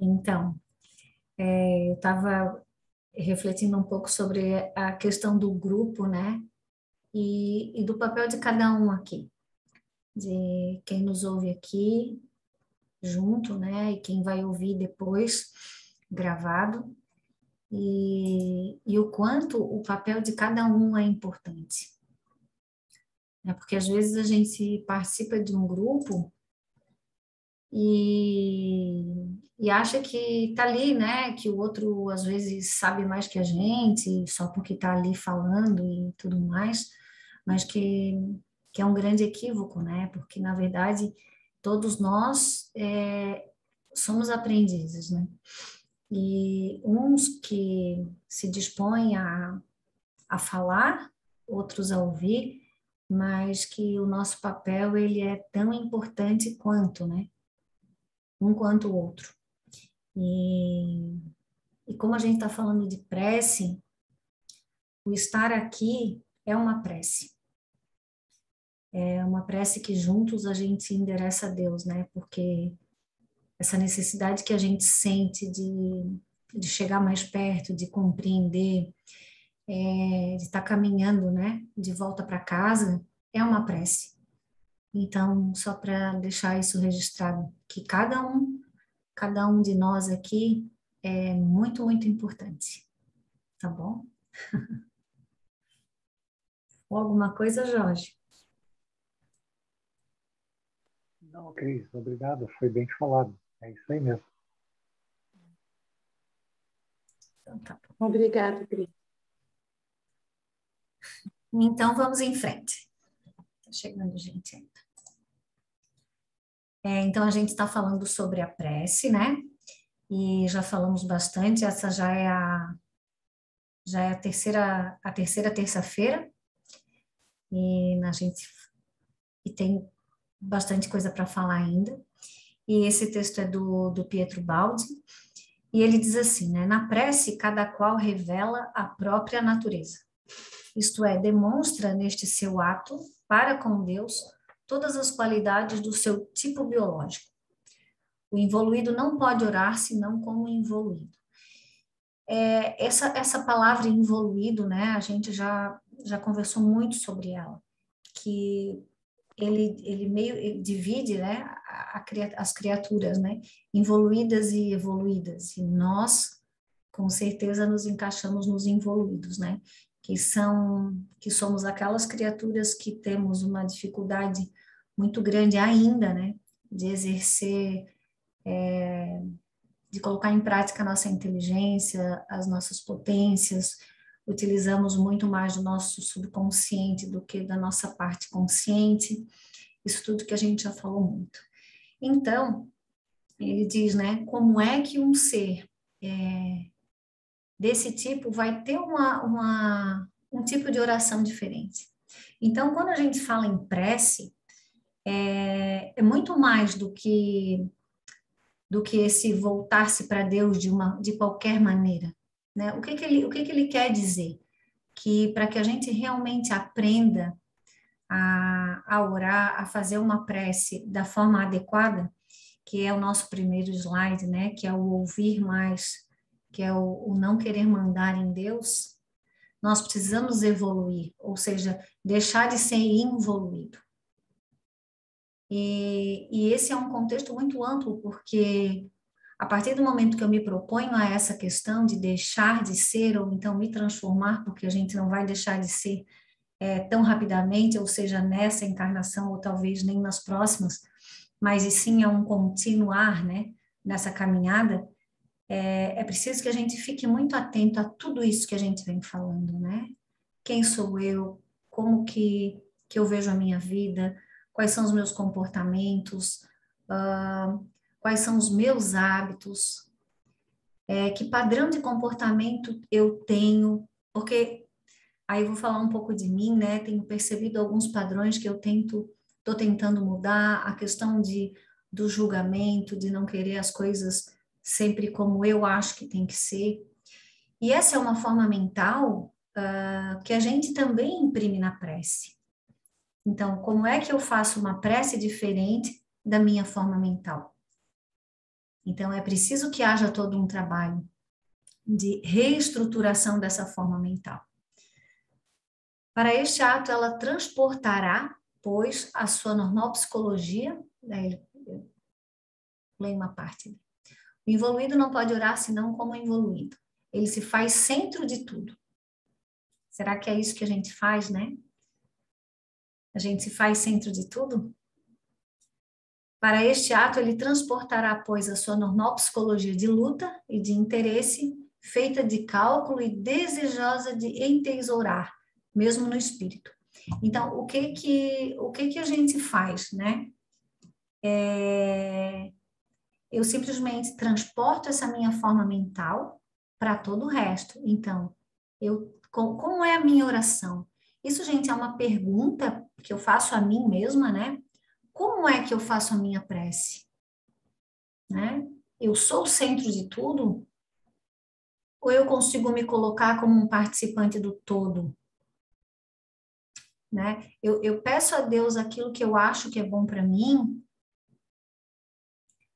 Então, eu estava refletindo um pouco sobre a questão do grupo, né? E do papel de cada um aqui, de quem nos ouve aqui junto, né? E quem vai ouvir depois gravado, e o quanto o papel de cada um é importante, né? Porque às vezes a gente participa de um grupo e acha que tá ali, né? Que o outro às vezes sabe mais que a gente, só porque tá ali falando e tudo mais, mas que é um grande equívoco, né? Porque na verdade todos nós somos aprendizes, né? E uns que se dispõem a falar, outros a ouvir, mas que o nosso papel ele é tão importante quanto, né? Um quanto o outro. E, e como a gente está falando de prece, o estar aqui é uma prece. É uma prece que juntos a gente endereça a Deus, né? Porque essa necessidade que a gente sente de chegar mais perto, de compreender, de estar caminhando, né? De volta para casa, é uma prece. Então, só para deixar isso registrado, que cada um de nós aqui é muito, muito importante, tá bom? Ou alguma coisa, Jorge? Não, Cris, obrigado. Foi bem falado. É isso aí mesmo. Então, tá bom. Obrigada, Cris. Então, vamos em frente. Tá chegando gente ainda. Então, a gente está falando sobre a prece, né? E já falamos bastante, essa já é a terceira terça-feira, e tem bastante coisa para falar ainda. E esse texto é do Pietro Baldi, e ele diz assim, né? Na prece, cada qual revela a própria natureza. Isto é, demonstra neste seu ato, para com Deus, todas as qualidades do seu tipo biológico. O involuído não pode orar senão como involuído. Essa palavra involuído, né, a gente já conversou muito sobre ela, que ele divide, né, as criaturas, né, involuídas e evoluídas, e nós, com certeza, nos encaixamos nos involuídos, né, que somos aquelas criaturas que temos uma dificuldade muito grande ainda, né, de exercer, de colocar em prática a nossa inteligência, as nossas potências, utilizamos muito mais do nosso subconsciente do que da nossa parte consciente, isso tudo que a gente já falou muito. Então, ele diz, né, como é que um ser desse tipo vai ter um tipo de oração diferente. Então, quando a gente fala em prece, é muito mais do que esse voltar-se para Deus de qualquer maneira, né? O que que ele quer dizer? Que para que a gente realmente aprenda a orar, a fazer uma prece da forma adequada, que é o nosso primeiro slide, né? Que é o ouvir mais, que é o não querer mandar em Deus, nós precisamos evoluir, ou seja, deixar de ser involuído. E esse é um contexto muito amplo, porque a partir do momento que eu me proponho a essa questão de deixar de ser, ou então me transformar, porque a gente não vai deixar de ser tão rapidamente, ou seja, nessa encarnação, ou talvez nem nas próximas, mas e sim é um continuar, né, nessa caminhada, é preciso que a gente fique muito atento a tudo isso que a gente vem falando, né? Quem sou eu? Como que eu vejo a minha vida? Quais são os meus comportamentos? Quais são os meus hábitos? Que padrão de comportamento eu tenho? Porque aí eu vou falar um pouco de mim, né? Tenho percebido alguns padrões que estou tentando mudar, a questão do julgamento, de não querer as coisas sempre como eu acho que tem que ser. E essa é uma forma mental que a gente também imprime na prece. Então, como é que eu faço uma prece diferente da minha forma mental? Então, é preciso que haja todo um trabalho de reestruturação dessa forma mental. Para este ato, ela transportará, pois, a sua normal psicologia, né, eu leio uma parte. O involuído não pode orar senão como involuído. Ele se faz centro de tudo. Será que é isso que a gente faz, né? A gente se faz centro de tudo? Para este ato, ele transportará, pois, a sua normal psicologia de luta e de interesse, feita de cálculo e desejosa de entesourar, mesmo no espírito. Então, o que que a gente faz, né? Eu simplesmente transporto essa minha forma mental para todo o resto. Então, como é a minha oração? Isso, gente, é uma pergunta que eu faço a mim mesma, né? Como é que eu faço a minha prece? Né? Eu sou o centro de tudo? Ou eu consigo me colocar como um participante do todo? Né? Eu peço a Deus aquilo que eu acho que é bom para mim,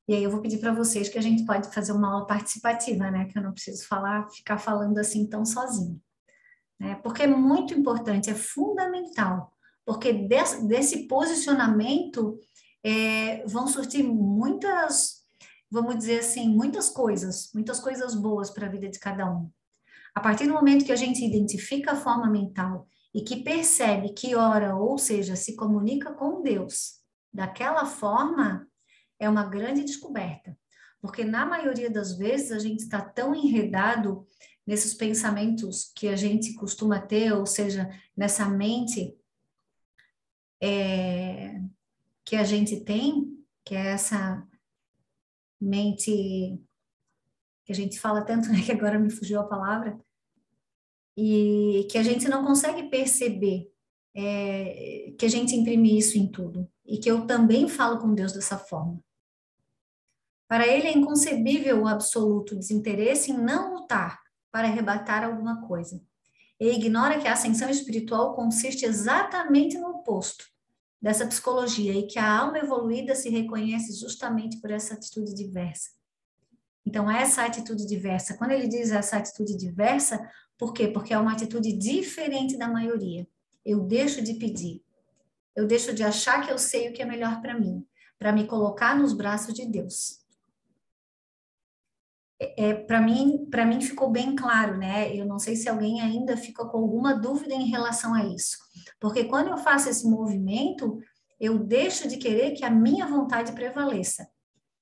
e aí eu vou pedir para vocês que a gente pode fazer uma aula participativa, né? Que eu não preciso ficar falando assim tão sozinho. Né? Porque é muito importante, é fundamental, porque desse posicionamento vão surtir muitas, vamos dizer assim, muitas coisas boas para a vida de cada um. A partir do momento que a gente identifica a forma mental e que percebe que ora, ou seja, se comunica com Deus daquela forma, é uma grande descoberta. Porque na maioria das vezes a gente está tão enredado nesses pensamentos que a gente costuma ter, ou seja, nessa mente que a gente tem, que é essa mente que a gente fala tanto, né, que agora me fugiu a palavra, e que a gente não consegue perceber que a gente imprime isso em tudo, e que eu também falo com Deus dessa forma. Para ele é inconcebível o absoluto desinteresse em não lutar para arrebatar alguma coisa. E ignora que a ascensão espiritual consiste exatamente no oposto dessa psicologia e que a alma evoluída se reconhece justamente por essa atitude diversa. Então, essa atitude diversa, quando ele diz essa atitude diversa, por quê? Porque é uma atitude diferente da maioria. Eu deixo de pedir, eu deixo de achar que eu sei o que é melhor para me colocar nos braços de Deus. Para mim ficou bem claro, né? Eu não sei se alguém ainda fica com alguma dúvida em relação a isso. Porque quando eu faço esse movimento, eu deixo de querer que a minha vontade prevaleça.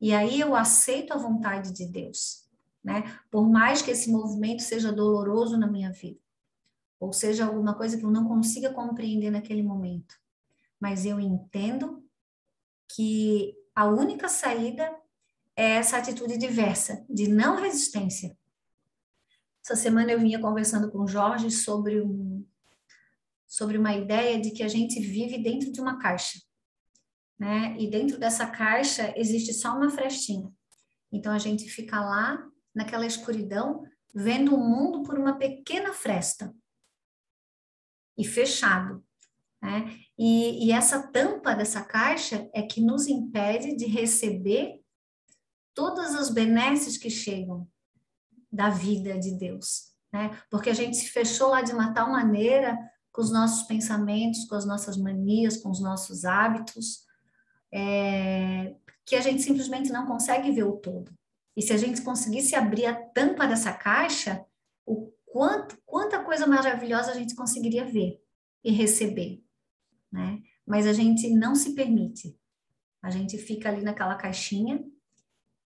E aí eu aceito a vontade de Deus, né? Por mais que esse movimento seja doloroso na minha vida, ou seja alguma coisa que eu não consiga compreender naquele momento. Mas eu entendo que a única saída é essa atitude diversa, de não resistência. Essa semana eu vinha conversando com o Jorge sobre uma ideia de que a gente vive dentro de uma caixa, né? E dentro dessa caixa existe só uma frestinha. Então a gente fica lá, naquela escuridão, vendo o mundo por uma pequena fresta e fechado, né? E essa tampa dessa caixa é que nos impede de receber todas as benesses que chegam da vida de Deus, né? Porque a gente se fechou lá de uma tal maneira com os nossos pensamentos, com as nossas manias, com os nossos hábitos, que a gente simplesmente não consegue ver o todo. E se a gente conseguisse abrir a tampa dessa caixa, quanta coisa maravilhosa a gente conseguiria ver e receber, né? Mas a gente não se permite. A gente fica ali naquela caixinha,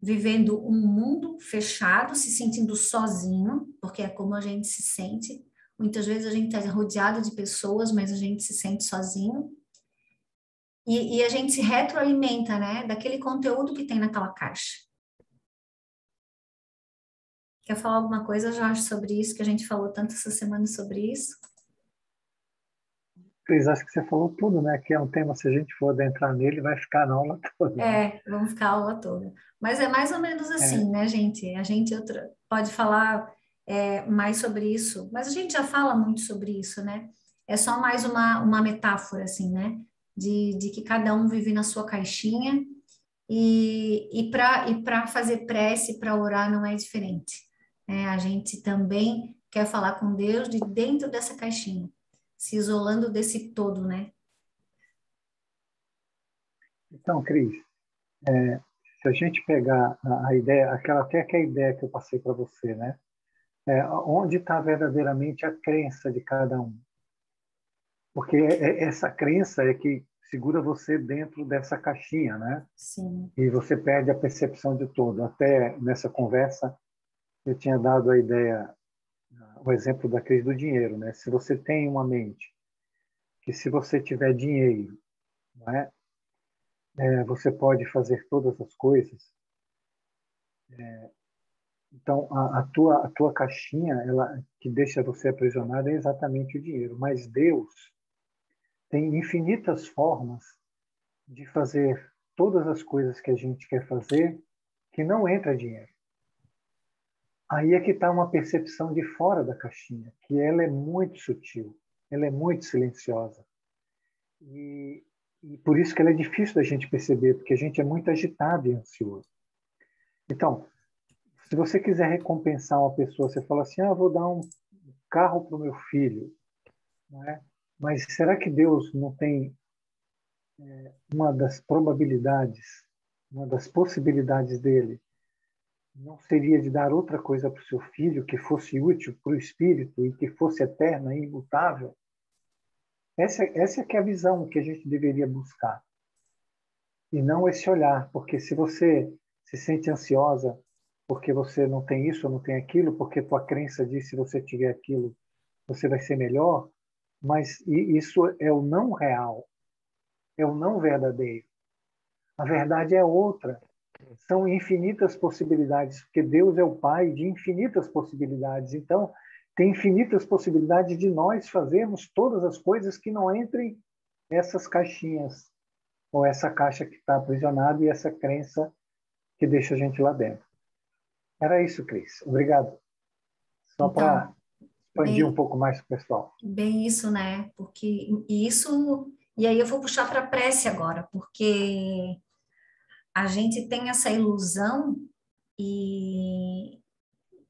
vivendo um mundo fechado, se sentindo sozinho, porque é como a gente se sente. Muitas vezes a gente está rodeado de pessoas, mas a gente se sente sozinho. E a gente se retroalimenta, né, daquele conteúdo que tem naquela caixa. Quer falar alguma coisa, Jorge, sobre isso, que a gente falou tanto essa semana sobre isso? Cris, acho que você falou tudo, né? Que é um tema, se a gente for adentrar nele, vai ficar na aula toda. Né? Vamos ficar a aula toda. Mas é mais ou menos assim, né, gente? A gente pode falar mais sobre isso, mas a gente já fala muito sobre isso, né? É só mais uma metáfora, assim, né? De que cada um vive na sua caixinha E para fazer prece, para orar, não é diferente. A gente também quer falar com Deus de dentro dessa caixinha, se isolando desse todo, né? Então, Cris, se a gente pegar a ideia, até que a ideia que eu passei para você, né? Onde está verdadeiramente a crença de cada um? Porque essa crença é que segura você dentro dessa caixinha, né? Sim. E você perde a percepção de todo. Até nessa conversa eu tinha dado a ideia, o exemplo da crise do dinheiro, né? Se você tem uma mente que se você tiver dinheiro, não é? Você pode fazer todas as coisas. Então a tua caixinha, ela que deixa você aprisionado é exatamente o dinheiro. Mas Deus tem infinitas formas de fazer todas as coisas que a gente quer fazer que não entra dinheiro. Aí é que está uma percepção de fora da caixinha, que ela é muito sutil, ela é muito silenciosa. E, e por isso que ela é difícil da gente perceber, porque a gente é muito agitado e ansioso. Então, se você quiser recompensar uma pessoa, você fala assim, vou dar um carro para o meu filho, não é? Mas será que Deus não tem uma das probabilidades, uma das possibilidades dele não seria de dar outra coisa para o seu filho que fosse útil para o espírito e que fosse eterna e imutável? Essa é que é a visão que a gente deveria buscar. E não esse olhar, porque se você se sente ansiosa porque você não tem isso ou não tem aquilo, porque tua crença diz se você tiver aquilo, você vai ser melhor, mas isso é o não real, é o não verdadeiro. A verdade é outra. São infinitas possibilidades, porque Deus é o Pai de infinitas possibilidades. Então, tem infinitas possibilidades de nós fazermos todas as coisas que não entrem essas caixinhas, ou essa caixa que está aprisionada e essa crença que deixa a gente lá dentro. Era isso, Cris. Obrigado. Só para Então, expandir um bem, pouco mais para o pessoal. bem isso, né? Porque isso. E aí eu vou puxar para a prece agora, porque a gente tem essa ilusão e,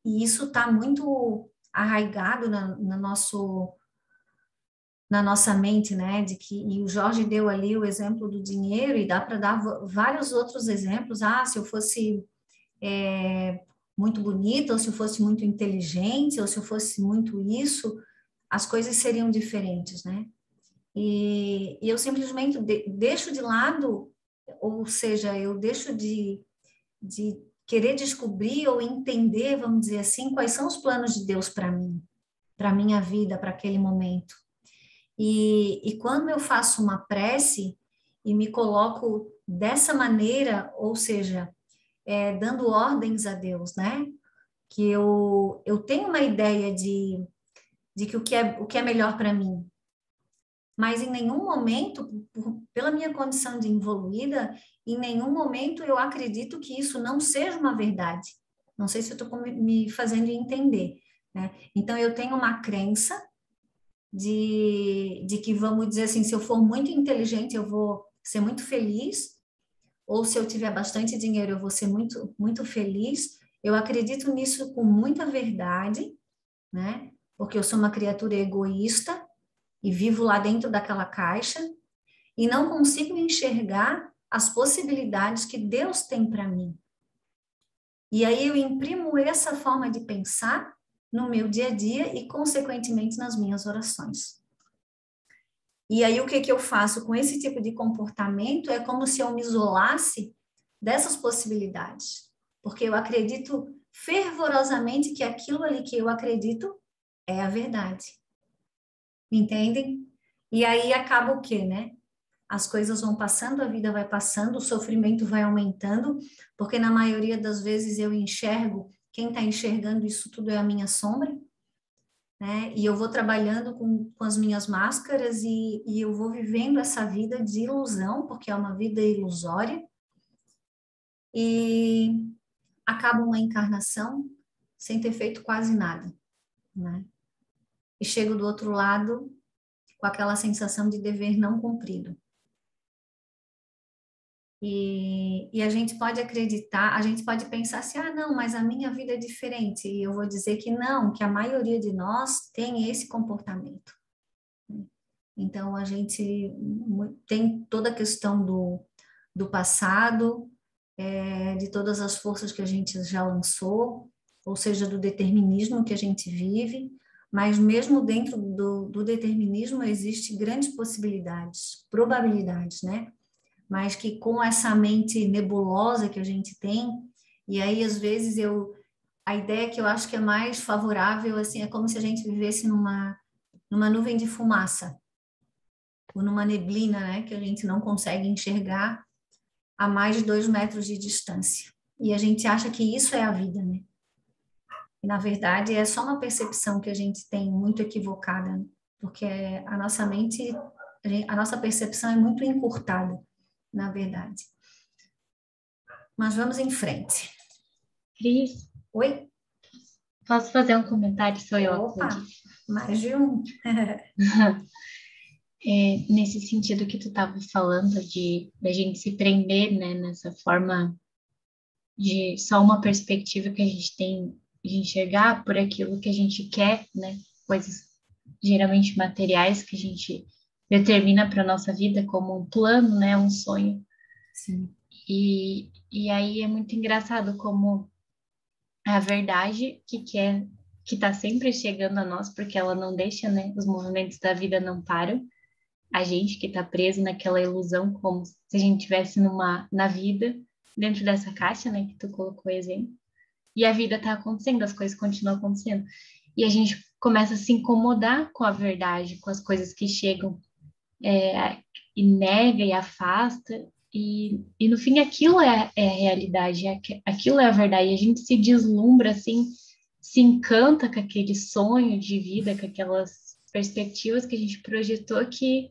e isso está muito arraigado na nossa mente, né? E o Jorge deu ali o exemplo do dinheiro, e dá para dar vários outros exemplos. Se eu fosse muito bonita, ou se eu fosse muito inteligente, ou se eu fosse muito isso, as coisas seriam diferentes, né? E eu simplesmente deixo de lado, ou seja, eu deixo de querer descobrir ou entender, vamos dizer assim, quais são os planos de Deus para minha vida, para aquele momento. E quando eu faço uma prece e me coloco dessa maneira, ou seja, dando ordens a Deus, né? Que eu tenho uma ideia de que o que é melhor para mim, mas em nenhum momento, pela minha condição de evoluída, em nenhum momento eu acredito que isso não seja uma verdade. Não sei se eu estou me fazendo entender, né? Então, eu tenho uma crença de que, vamos dizer assim, se eu for muito inteligente, eu vou ser muito feliz, ou se eu tiver bastante dinheiro, eu vou ser muito, muito feliz. Eu acredito nisso com muita verdade, né? Porque eu sou uma criatura egoísta e vivo lá dentro daquela caixa e não consigo enxergar as possibilidades que Deus tem para mim. E aí eu imprimo essa forma de pensar no meu dia a dia e, consequentemente, nas minhas orações. E aí o que que eu faço com esse tipo de comportamento é como se eu me isolasse dessas possibilidades, porque eu acredito fervorosamente que aquilo ali que eu acredito é a verdade. Entendem? E aí acaba o quê, né? As coisas vão passando, a vida vai passando, o sofrimento vai aumentando, porque na maioria das vezes eu enxergo, quem está enxergando isso tudo é a minha sombra, né? E eu vou trabalhando com as minhas máscaras e eu vou vivendo essa vida de ilusão, porque é uma vida ilusória, e acaba uma encarnação sem ter feito quase nada, né? E chego do outro lado com aquela sensação de dever não cumprido. E a gente pode acreditar, a gente pode pensar assim, ah, não, mas a minha vida é diferente. E eu vou dizer que não, que a maioria de nós tem esse comportamento. Então, a gente tem toda a questão do passado, de todas as forças que a gente já lançou, ou seja, do determinismo que a gente vive, mas mesmo dentro do determinismo existe grandes possibilidades, probabilidades, né? Mas que com essa mente nebulosa que a gente tem, e aí às vezes a ideia que eu acho que é mais favorável, assim, é como se a gente vivesse numa nuvem de fumaça, ou numa neblina, né, que a gente não consegue enxergar a mais de 2 metros de distância. E a gente acha que isso é a vida, né? E, na verdade, é só uma percepção que a gente tem muito equivocada, né? Porque a nossa mente, a nossa percepção é muito encurtada, na verdade. Mas vamos em frente. Cris, Oi? posso fazer um comentário? Sou eu, Opa, mais de um. Nesse sentido que tu estava falando de da gente se prender, né, nessa forma de só uma perspectiva que a gente tem de enxergar por aquilo que a gente quer, né, coisas geralmente materiais que a gente determina para nossa vida como um plano, né, um sonho. Sim. E aí é muito engraçado como a verdade que está sempre chegando a nós, porque ela não deixa, né, os movimentos da vida não param. A gente que está preso naquela ilusão, como se a gente estivesse na vida, dentro dessa caixa, né, que tu colocou exemplo, e a vida está acontecendo, as coisas continuam acontecendo. E a gente começa a se incomodar com a verdade, com as coisas que chegam, e nega e afasta, e no fim aquilo é a realidade, aquilo é a verdade. E a gente se deslumbra, assim, se encanta com aquele sonho de vida, com aquelas perspectivas que a gente projetou que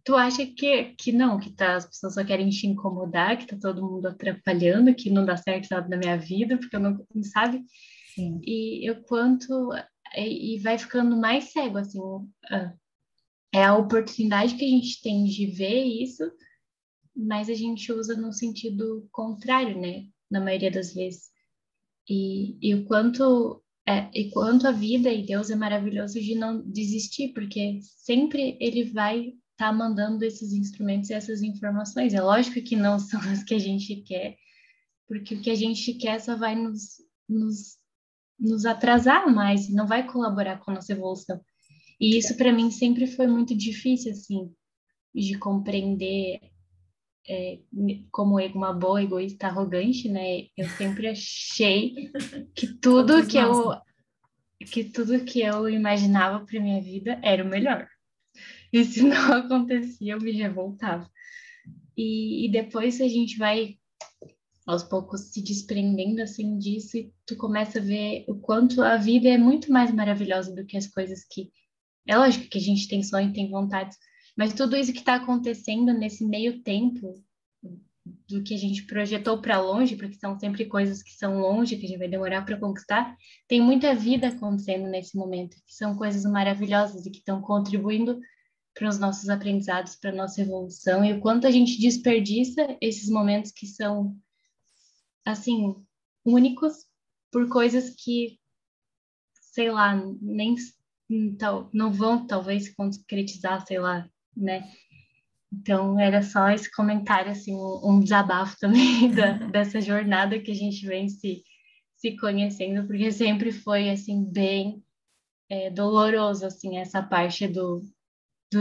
tu acha que não, as pessoas só querem te incomodar, que tá todo mundo atrapalhando, que não dá certo nada na minha vida, porque eu não sabe? Sim. E eu quanto. E vai ficando mais cego, assim. É a oportunidade que a gente tem de ver isso, mas a gente usa no sentido contrário, né? Na maioria das vezes. E o quanto. E quanto a vida e Deus é maravilhoso de não desistir, porque sempre Ele vai estar mandando esses instrumentos e essas informações. É lógico que não são as que a gente quer, porque o que a gente quer só vai nos, nos atrasar mais, e não vai colaborar com a nossa evolução. E isso para mim sempre foi muito difícil, assim, de compreender como uma boa egoísta arrogante, né? Eu sempre achei que tudo Todos que nós. eu imaginava para minha vida era o melhor. E se não acontecia, eu me revoltava. E depois a gente vai aos poucos se desprendendo assim disso e tu começa a ver o quanto a vida é muito mais maravilhosa do que as coisas que... É lógico que a gente tem sonho, tem vontades, mas tudo isso que está acontecendo nesse meio tempo do que a gente projetou para longe, porque são sempre coisas que são longe, que a gente vai demorar para conquistar, tem muita vida acontecendo nesse momento, que são coisas maravilhosas e que estão contribuindo para os nossos aprendizados, para a nossa evolução, e o quanto a gente desperdiça esses momentos que são, assim, únicos por coisas que, sei lá, nem não vão talvez concretizar, sei lá, né? Então, era só esse comentário, assim, um desabafo também dessa jornada que a gente vem se conhecendo, porque sempre foi, assim, bem doloroso, assim, essa parte do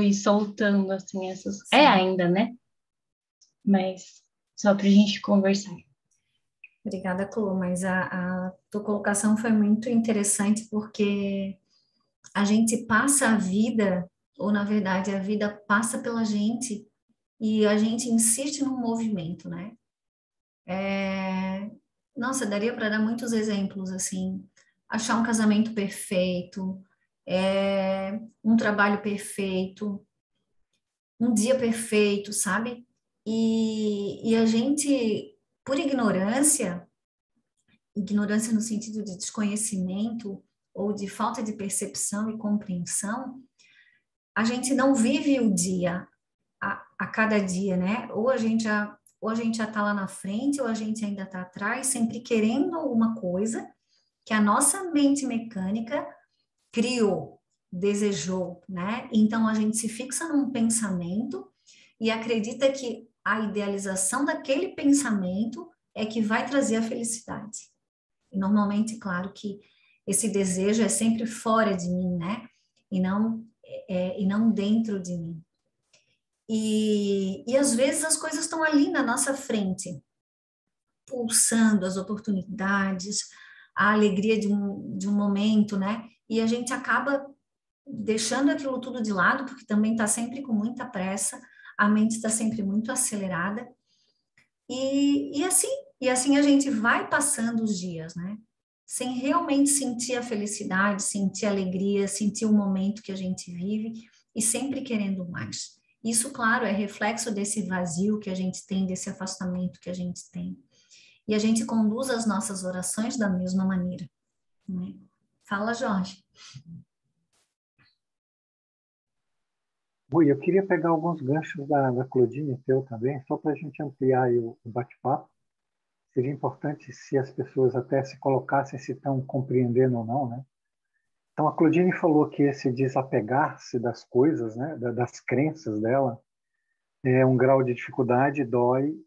ir soltando, assim, essas... É Sim. ainda, né? Mas só pra gente conversar. Obrigada, Clu, mas a tua colocação foi muito interessante porque a gente passa a vida, ou na verdade a vida passa pela gente e a gente insiste no movimento, né? Nossa, daria para dar muitos exemplos, assim, achar um casamento perfeito, um trabalho perfeito, um dia perfeito, sabe? E a gente, por ignorância no sentido de desconhecimento ou de falta de percepção e compreensão, a gente não vive o dia a cada dia, né? Ou a gente já ou a gente já está lá na frente, ou a gente ainda está atrás, sempre querendo alguma coisa que a nossa mente mecânica criou, desejou, né? Então a gente se fixa num pensamento e acredita que a idealização daquele pensamento é que vai trazer a felicidade. E normalmente, claro que esse desejo é sempre fora de mim, né? E não dentro de mim. E às vezes as coisas estão ali na nossa frente, pulsando as oportunidades, a alegria de um momento, né? E a gente acaba deixando aquilo tudo de lado, porque também está sempre com muita pressa, a mente está sempre muito acelerada, e assim a gente vai passando os dias, né? Sem realmente sentir a felicidade, sentir a alegria, sentir o momento que a gente vive e sempre querendo mais. Isso, claro, é reflexo desse vazio que a gente tem, desse afastamento que a gente tem. E a gente conduz as nossas orações da mesma maneira, né? Fala, Jorge. Rui, eu queria pegar alguns ganchos da Claudine teu também, só para a gente ampliar aí o bate-papo. Seria importante se as pessoas até se colocassem se estão compreendendo ou não, né? Então, a Claudine falou que esse desapegar-se das coisas, né, das crenças dela, é um grau de dificuldade, dói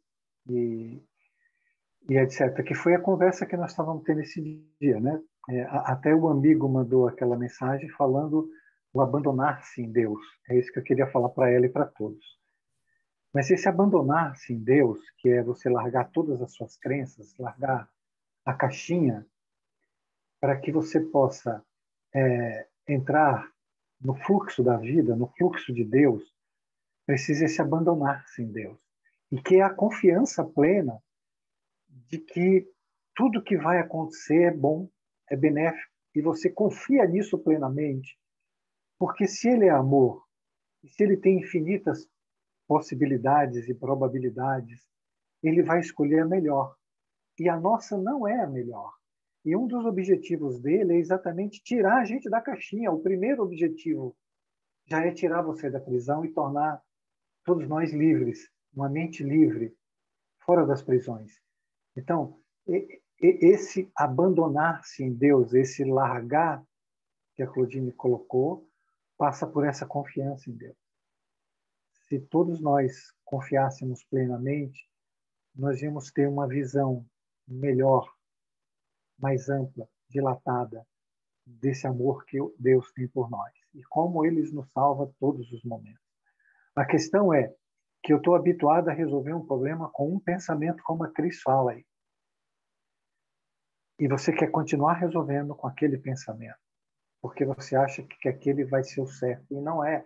e etc. Que foi a conversa que nós estávamos tendo esse dia, né? Até o amigo mandou aquela mensagem falando o abandonar-se em Deus. É isso que eu queria falar para ela e para todos. Mas esse abandonar-se em Deus, que é você largar todas as suas crenças, largar a caixinha, para que você possa entrar no fluxo da vida, no fluxo de Deus, precisa se abandonar-se em Deus. E que é a confiança plena de que tudo que vai acontecer é bom, é benéfico, e você confia nisso plenamente, porque se ele é amor, e se ele tem infinitas possibilidades e probabilidades, ele vai escolher a melhor. E a nossa não é a melhor. E um dos objetivos dele é exatamente tirar a gente da caixinha. O primeiro objetivo já é tirar você da prisão e tornar todos nós livres, uma mente livre, fora das prisões. Então, esse abandonar-se em Deus, esse largar que a Claudine colocou, passa por essa confiança em Deus. Se todos nós confiássemos plenamente, nós íamos ter uma visão melhor, mais ampla, dilatada, desse amor que Deus tem por nós e como Ele nos salva todos os momentos. A questão é que eu estou habituado a resolver um problema com um pensamento, como a Cris fala aí. E você quer continuar resolvendo com aquele pensamento, porque você acha que aquele vai ser o certo. E não é.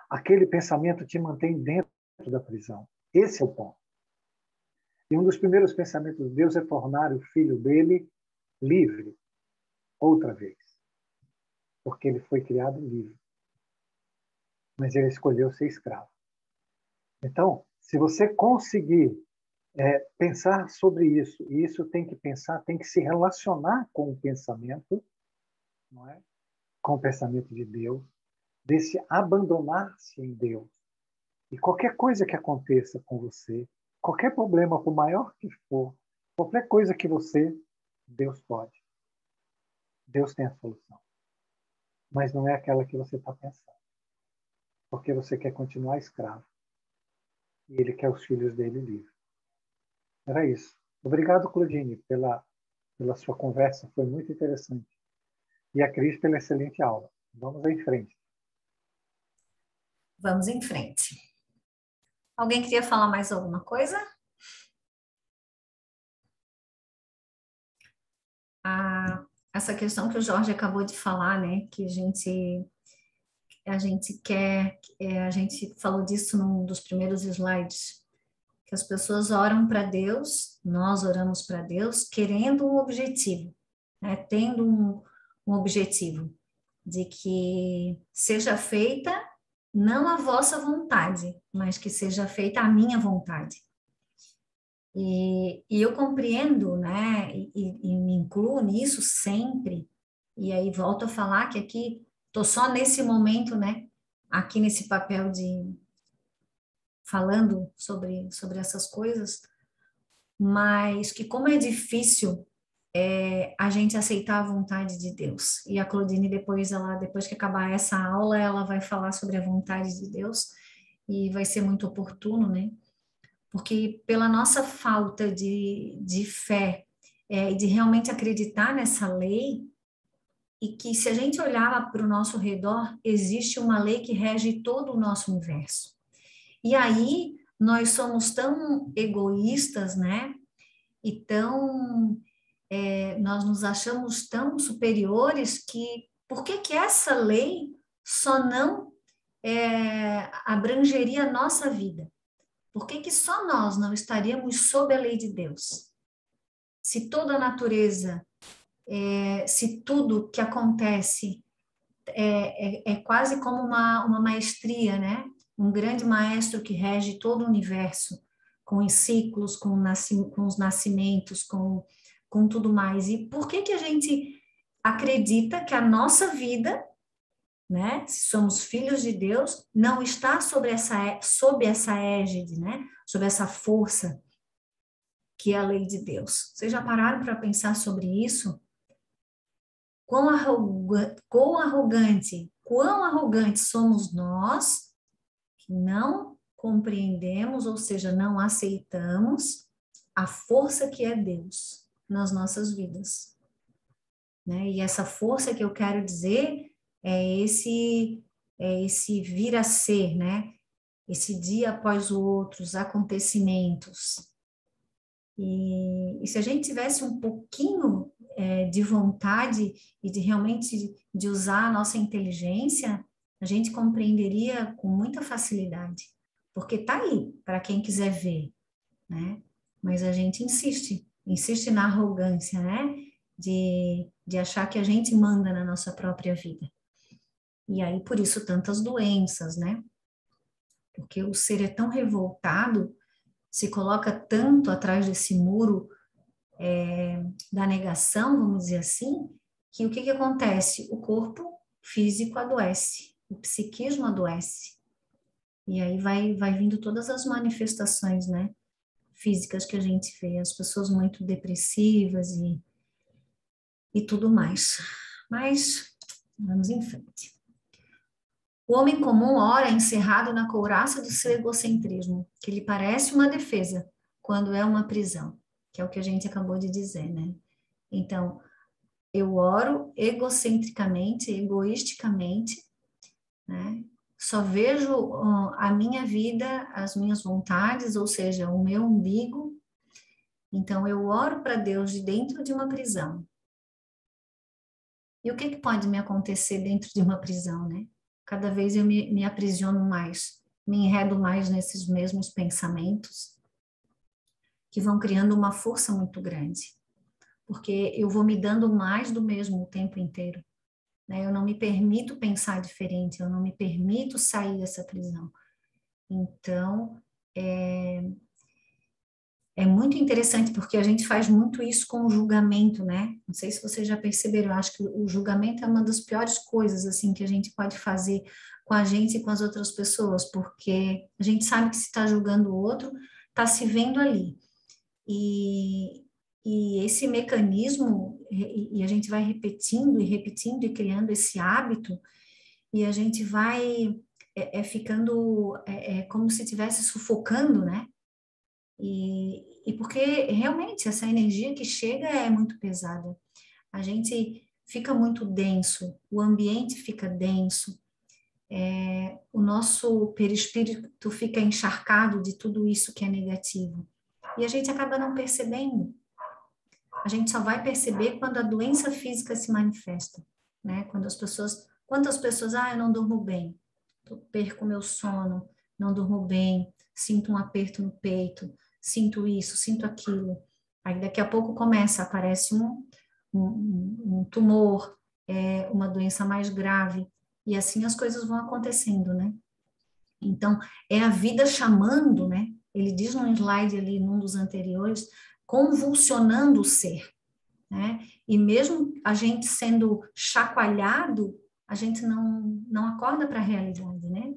Aquele pensamento te mantém dentro da prisão. Esse é o ponto. E um dos primeiros pensamentos de Deus é tornar o filho dele livre, outra vez. Porque ele foi criado livre. Mas ele escolheu ser escravo. Então, se você conseguir pensar sobre isso, e isso tem que pensar, tem que se relacionar com o pensamento, não é? Com o pensamento de Deus, desse abandonar-se em Deus. E qualquer coisa que aconteça com você, qualquer problema, por maior que for, qualquer coisa que você, Deus pode. Deus tem a solução. Mas não é aquela que você está pensando. Porque você quer continuar escravo. E ele quer os filhos dele livres. Era isso. Obrigado, Claudine, pela sua conversa. Foi muito interessante. E a Cris pela excelente aula. Vamos em frente. Vamos em frente. Alguém queria falar mais alguma coisa? Essa questão que o Jorge acabou de falar, né? Que a gente quer, a gente falou disso num dos primeiros slides, que as pessoas oram para Deus, nós oramos para Deus, querendo um objetivo, né? Tendo um objetivo de que seja feita não a vossa vontade, mas que seja feita a minha vontade. E eu compreendo, né, e me incluo nisso sempre, e aí volto a falar que aqui estou só nesse momento, né, aqui nesse papel de falando sobre essas coisas, mas que como é difícil a gente aceitar a vontade de Deus. E a Claudine depois que acabar essa aula, ela vai falar sobre a vontade de Deus e vai ser muito oportuno, né? Porque pela nossa falta de fé e de realmente acreditar nessa lei, e que se a gente olhar para o nosso redor, existe uma lei que rege todo o nosso universo. E aí nós somos tão egoístas, né? E nós nos achamos tão superiores que por que essa lei só não abrangeria a nossa vida? Por que só nós não estaríamos sob a lei de Deus? Se toda a natureza, se tudo que acontece é quase como uma maestria, né? Um grande maestro que rege todo o universo, com os ciclos, com os nascimentos, com tudo mais. E por que a gente acredita que a nossa vida, né, se somos filhos de Deus, não está sob essa égide, né? Sob essa força que é a lei de Deus. Vocês já pararam para pensar sobre isso? Quão arrogantes somos nós que não compreendemos, ou seja, não aceitamos a força que é Deus nas nossas vidas, né? E essa força que eu quero dizer é esse vir a ser, né? Esse dia após o outro, os acontecimentos. E se a gente tivesse um pouquinho de vontade e de realmente de usar a nossa inteligência, a gente compreenderia com muita facilidade, porque está aí para quem quiser ver, né? Mas a gente insiste na arrogância, né? De achar que a gente manda na nossa própria vida. E aí, por isso, tantas doenças, né? Porque o ser é tão revoltado, se coloca tanto atrás desse muro da negação, vamos dizer assim, que o que acontece? O corpo físico adoece, o psiquismo adoece. E aí vai vindo todas as manifestações, né, físicas que a gente vê, as pessoas muito depressivas e tudo mais. Mas vamos em frente. O homem comum ora encerrado na couraça do seu egocentrismo, que lhe parece uma defesa, quando é uma prisão, que é o que a gente acabou de dizer, né? Então, eu oro egocentricamente, egoisticamente, né? Só vejo a minha vida, as minhas vontades, ou seja, o meu umbigo. Então, eu oro para Deus de dentro de uma prisão. E o que pode me acontecer dentro de uma prisão, né? Cada vez eu me aprisiono mais, me enredo mais nesses mesmos pensamentos, que vão criando uma força muito grande, porque eu vou me dando mais do mesmo o tempo inteiro, né? Eu não me permito pensar diferente, eu não me permito sair dessa prisão. Então, é muito interessante, porque a gente faz muito isso com o julgamento, né? Não sei se vocês já perceberam, eu acho que o julgamento é uma das piores coisas, assim, que a gente pode fazer com a gente e com as outras pessoas, porque a gente sabe que se está julgando o outro, está se vendo ali. E esse mecanismo, e a gente vai repetindo e repetindo e criando esse hábito, e a gente vai ficando como se estivesse sufocando, né? E porque realmente essa energia que chega é muito pesada. A gente fica muito denso, o ambiente fica denso, o nosso perispírito fica encharcado de tudo isso que é negativo. E a gente acaba não percebendo. A gente só vai perceber quando a doença física se manifesta, né? Quantas pessoas, eu não durmo bem, perco meu sono, não durmo bem, sinto um aperto no peito, sinto isso, sinto aquilo. Aí daqui a pouco aparece um tumor, uma doença mais grave, e assim as coisas vão acontecendo, né? Então, é a vida chamando, né? Ele diz num slide ali, num dos anteriores, convulsionando o ser, né? E mesmo a gente sendo chacoalhado, a gente não acorda para a realidade, né?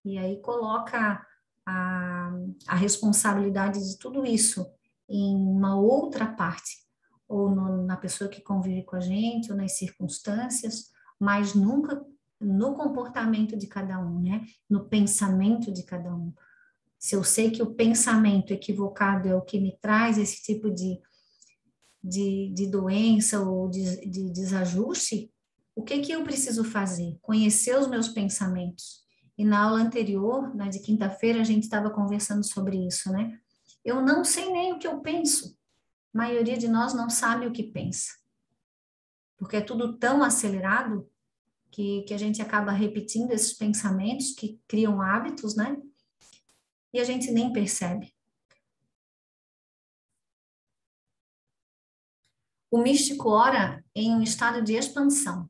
E aí coloca a responsabilidade de tudo isso em uma outra parte, ou na pessoa que convive com a gente, ou nas circunstâncias, mas nunca no comportamento de cada um, né? No pensamento de cada um. Se eu sei que o pensamento equivocado é o que me traz esse tipo de doença ou de desajuste, o que eu preciso fazer? Conhecer os meus pensamentos. E na aula anterior, na de quinta-feira, a gente estava conversando sobre isso, né? Eu não sei nem o que eu penso. A maioria de nós não sabe o que pensa. Porque é tudo tão acelerado que a gente acaba repetindo esses pensamentos que criam hábitos, né? E a gente nem percebe. O místico ora em um estado de expansão,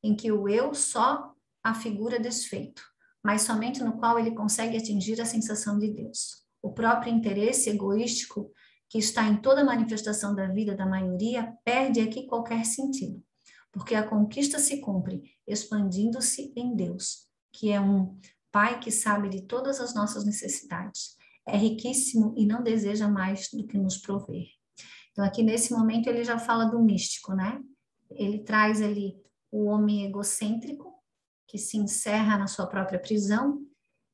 em que o eu só afigura desfeito, mas somente no qual ele consegue atingir a sensação de Deus. O próprio interesse egoístico que está em toda manifestação da vida da maioria perde aqui qualquer sentido, porque a conquista se cumpre expandindo-se em Deus, que é um Pai que sabe de todas as nossas necessidades, é riquíssimo e não deseja mais do que nos prover. Então, aqui nesse momento, ele já fala do místico, né? Ele traz ali o homem egocêntrico, que se encerra na sua própria prisão,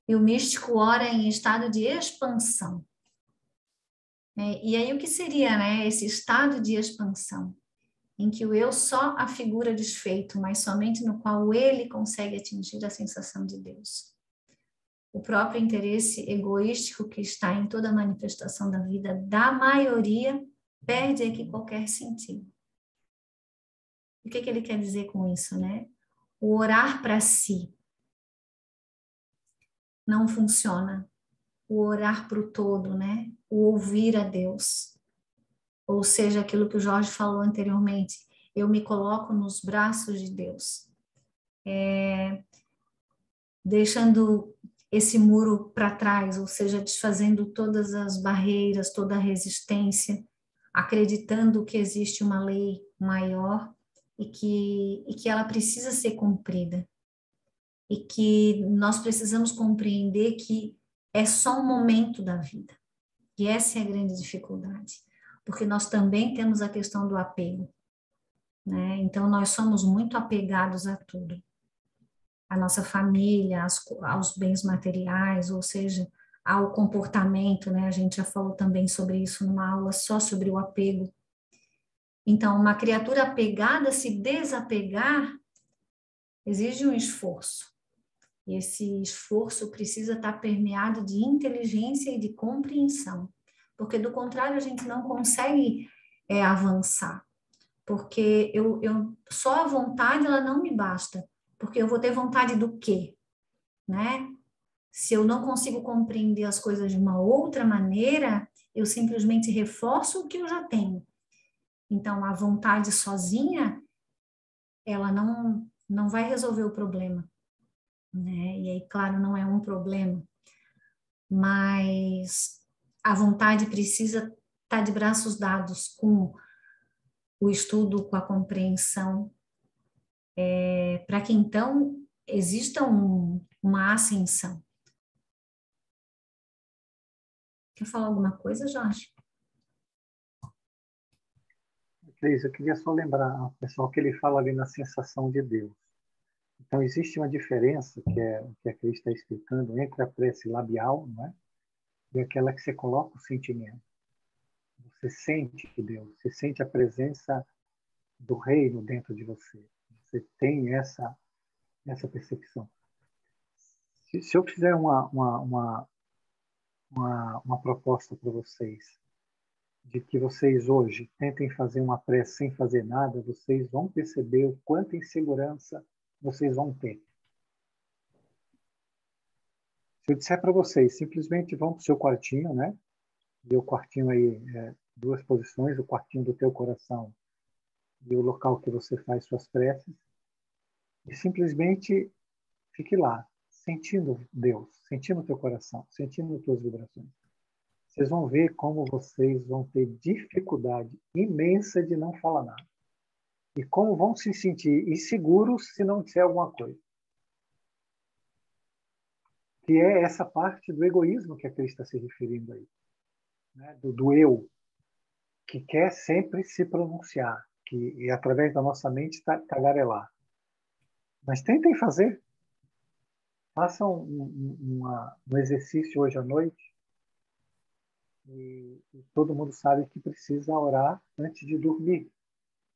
e o místico ora em estado de expansão. E aí, o que seria, né, esse estado de expansão? Em que o eu só afigura desfeito, mas somente no qual ele consegue atingir a sensação de Deus. O próprio interesse egoístico que está em toda manifestação da vida da maioria perde aqui qualquer sentido. O que ele quer dizer com isso, né? O orar para si não funciona. O orar para o todo, né? O ouvir a Deus. Ou seja, aquilo que o Jorge falou anteriormente, eu me coloco nos braços de Deus. Deixando esse muro para trás, ou seja, desfazendo todas as barreiras, toda a resistência, acreditando que existe uma lei maior e que ela precisa ser cumprida. E que nós precisamos compreender que é só um momento da vida. E essa é a grande dificuldade, porque nós também temos a questão do apego, né? Então, nós somos muito apegados a tudo. A nossa família, aos bens materiais, ou seja, ao comportamento, né? A gente já falou também sobre isso numa aula só sobre o apego. Então, uma criatura apegada, se desapegar, exige um esforço. E esse esforço precisa estar permeado de inteligência e de compreensão, porque do contrário a gente não consegue avançar, porque só a vontade ela não me basta, porque eu vou ter vontade do quê, né? Se eu não consigo compreender as coisas de uma outra maneira, eu simplesmente reforço o que eu já tenho. Então a vontade sozinha, ela não vai resolver o problema. Né? E aí, claro, não é um problema, mas a vontade precisa estar de braços dados com o estudo, com a compreensão, para que então exista uma ascensão. Quer falar alguma coisa, Jorge? Cris, eu queria só lembrar ao pessoal que ele fala ali na sensação de Deus. Então, existe uma diferença, que é o que a Cris está explicando, entre a prece labial, não é? E aquela que você coloca o sentimento. Você sente Deus, você sente a presença do reino dentro de você. Você tem essa percepção. Se eu fizer uma proposta para vocês, de que vocês hoje tentem fazer uma prece sem fazer nada, vocês vão perceber o quanta insegurança vocês vão ter. Se eu disser para vocês, simplesmente vão para o seu quartinho, né? E o quartinho aí, duas posições, o quartinho do teu coração e o local que você faz suas preces, e simplesmente fique lá, sentindo Deus, sentindo o teu coração, sentindo as tuas vibrações. Vocês vão ver como vocês vão ter dificuldade imensa de não falar nada. E como vão se sentir inseguros se não disser alguma coisa. Que é essa parte do egoísmo que a Cris está se referindo aí. Né? Do eu. que quer sempre se pronunciar, e através da nossa mente tagarelar. Mas tentem fazer. Façam um exercício hoje à noite. E todo mundo sabe que precisa orar antes de dormir,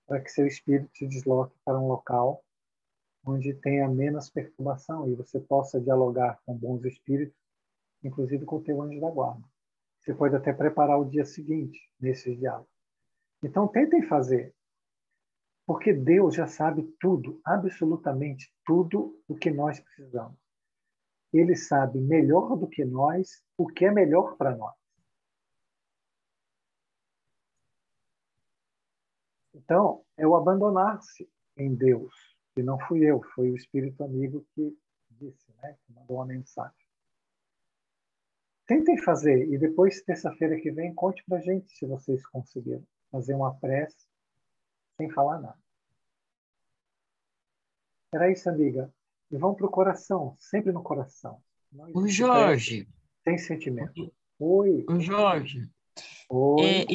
para que seu espírito se desloque para um local onde tenha menos perturbação e você possa dialogar com bons espíritos, inclusive com o teu anjo da guarda. Você pode até preparar o dia seguinte nesses diálogos. Então, tentem fazer, porque Deus já sabe tudo, absolutamente tudo o que nós precisamos. Ele sabe melhor do que nós o que é melhor para nós. Então, é o abandonar-se em Deus, e não fui eu, foi o espírito amigo que disse, né, que mandou uma mensagem. Tentem fazer, e depois, terça-feira que vem, conte para a gente se vocês conseguiram fazer uma prece sem falar nada. Era isso, amiga. E vão para o coração, sempre no coração. Não O existe Jorge, prece sem sentimento. Oi. o Jorge, Oi.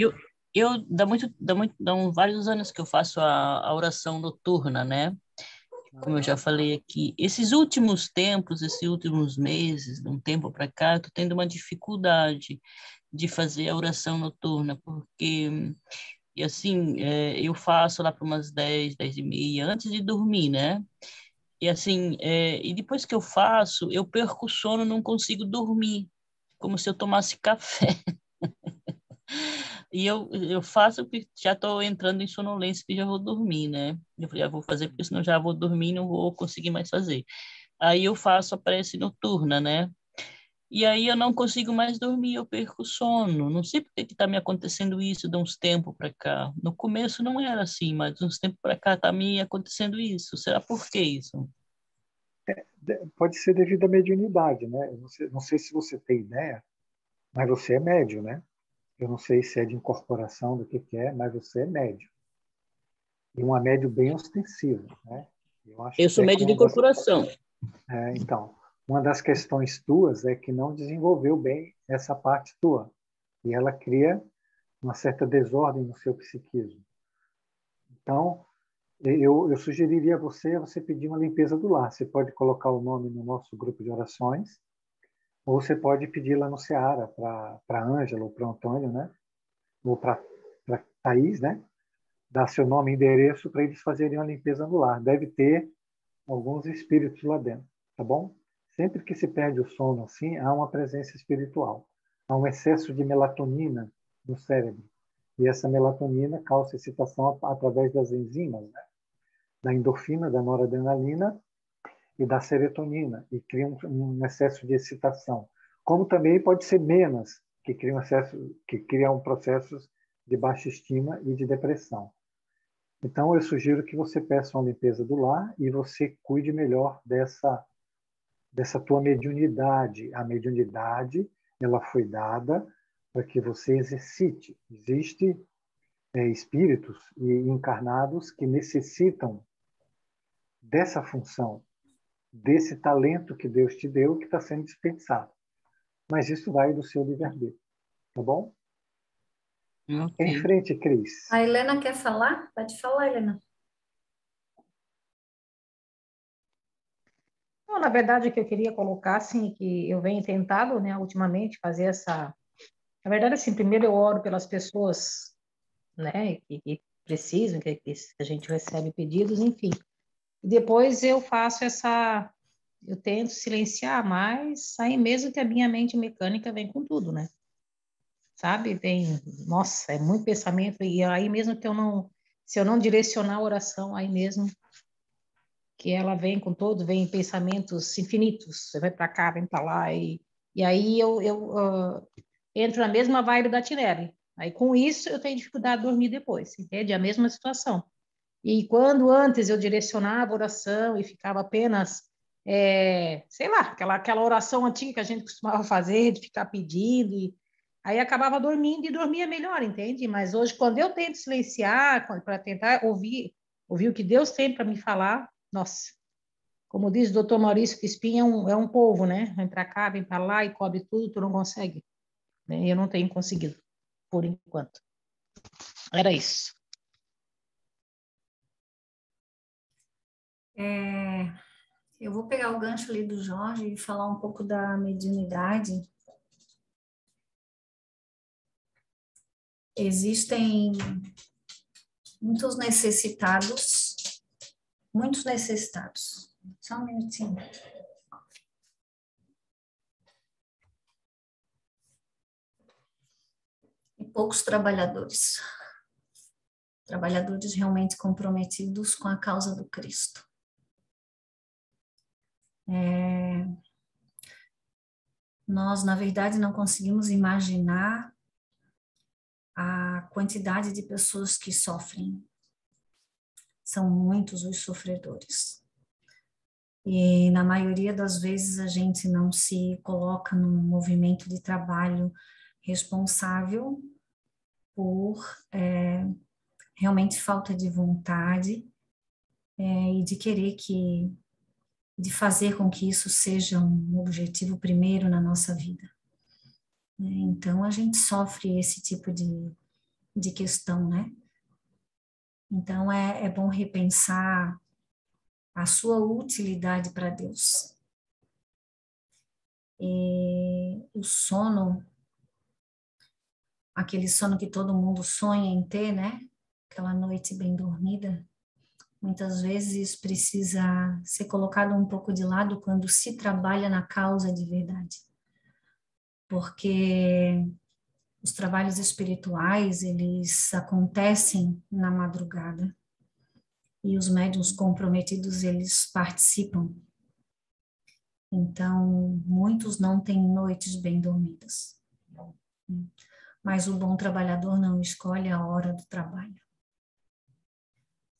dão vários anos que eu faço a oração noturna, né? Como eu já falei aqui, esses últimos tempos, esses últimos meses, de um tempo para cá, eu tô tendo uma dificuldade de fazer a oração noturna, porque, e assim, eu faço lá para umas 10, 10 e meia, antes de dormir, né? E assim, e depois que eu faço, eu perco o sono, não consigo dormir, como se eu tomasse café. E eu faço porque já estou entrando em sonolência que já vou dormir, né? Eu falei, vou fazer porque senão já vou dormir e não vou conseguir mais fazer. Aí eu faço a prece noturna, né? E aí eu não consigo mais dormir, eu perco o sono. Não sei por que está me acontecendo isso de uns tempos para cá. No começo não era assim, mas de uns tempos para cá está me acontecendo isso. Será por que isso? Pode ser devido à mediunidade, né? Eu não sei se você tem ideia, mas você é médio, né? Eu não sei se é de incorporação, do que é, mas você é médio. E um médio bem ostensivo, né? Eu acho Eu sou até que médio de incorporação. então, uma das questões tuas é que não desenvolveu bem essa parte tua. E ela cria uma certa desordem no seu psiquismo. Então, eu sugeriria a você pedir uma limpeza do lar. Você pode colocar o nome no nosso grupo de orações, ou você pode pedir lá no Seara para a Ângela ou para o Antônio, né? Ou para a Thaís, né? Dar seu nome e endereço para eles fazerem uma limpeza no lar. Deve ter alguns espíritos lá dentro, tá bom? Sempre que se perde o sono assim, há uma presença espiritual. Há um excesso de melatonina no cérebro. E essa melatonina causa excitação através das enzimas, né? Da endorfina, da noradrenalina e da serotonina, e cria um excesso de excitação. Como também pode ser menos, que criam processos de baixa estima e de depressão. Então, eu sugiro que você peça uma limpeza do lar e você cuide melhor dessa tua mediunidade. A mediunidade, ela foi dada para que você exercite. Existem espíritos encarnados que necessitam dessa função, desse talento que Deus te deu, que está sendo dispensado. Mas isso vai do seu livre-arbítrio, tá bom? Ok. Em frente, Cris. A Helena quer falar? Pode falar, Helena. Não, na verdade, o que eu queria colocar, assim, que eu venho tentado, né, ultimamente, fazer essa... Na verdade, assim, primeiro eu oro pelas pessoas, né, que precisam, que a gente recebe pedidos, enfim. E depois eu faço essa... Eu tento silenciar, mas aí mesmo que a minha mente mecânica vem com tudo, né? Sabe? Vem... Nossa, é muito pensamento, e aí mesmo que eu não... Se eu não direcionar a oração, aí mesmo que ela vem com todo, vem pensamentos infinitos, você vai para cá, vem para lá, e aí eu entro na mesma vibe da Tirelli. Aí com isso eu tenho dificuldade de dormir depois, entende? A mesma situação. E quando antes eu direcionava a oração e ficava apenas, sei lá, aquela oração antiga que a gente costumava fazer, de ficar pedindo, aí acabava dormindo e dormia melhor, entende? Mas hoje, quando eu tento silenciar, para tentar ouvir o que Deus tem para me falar, nossa, como diz o doutor Maurício Crispim, é um polvo, né? Vem para cá, vem para lá e cobre tudo, tu não consegue. Né? Eu não tenho conseguido, por enquanto. Era isso. Eu vou pegar o gancho ali do Jorge e falar um pouco da mediunidade. Existem muitos necessitados. Só um minutinho. E poucos trabalhadores. Trabalhadores realmente comprometidos com a causa do Cristo. Nós, na verdade, não conseguimos imaginar a quantidade de pessoas que sofrem. São muitos os sofredores. E, na maioria das vezes, a gente não se coloca num movimento de trabalho responsável por realmente falta de vontade e de querer de fazer com que isso seja um objetivo primeiro na nossa vida. Então, a gente sofre esse tipo de questão, né? Então, é bom repensar a sua utilidade para Deus. E o sono, aquele sono que todo mundo sonha em ter, né? Aquela noite bem dormida, muitas vezes precisa ser colocado um pouco de lado quando se trabalha na causa de verdade. Porque os trabalhos espirituais, eles acontecem na madrugada e os médiuns comprometidos, eles participam. Então, muitos não têm noites bem dormidas. Mas o bom trabalhador não escolhe a hora do trabalho.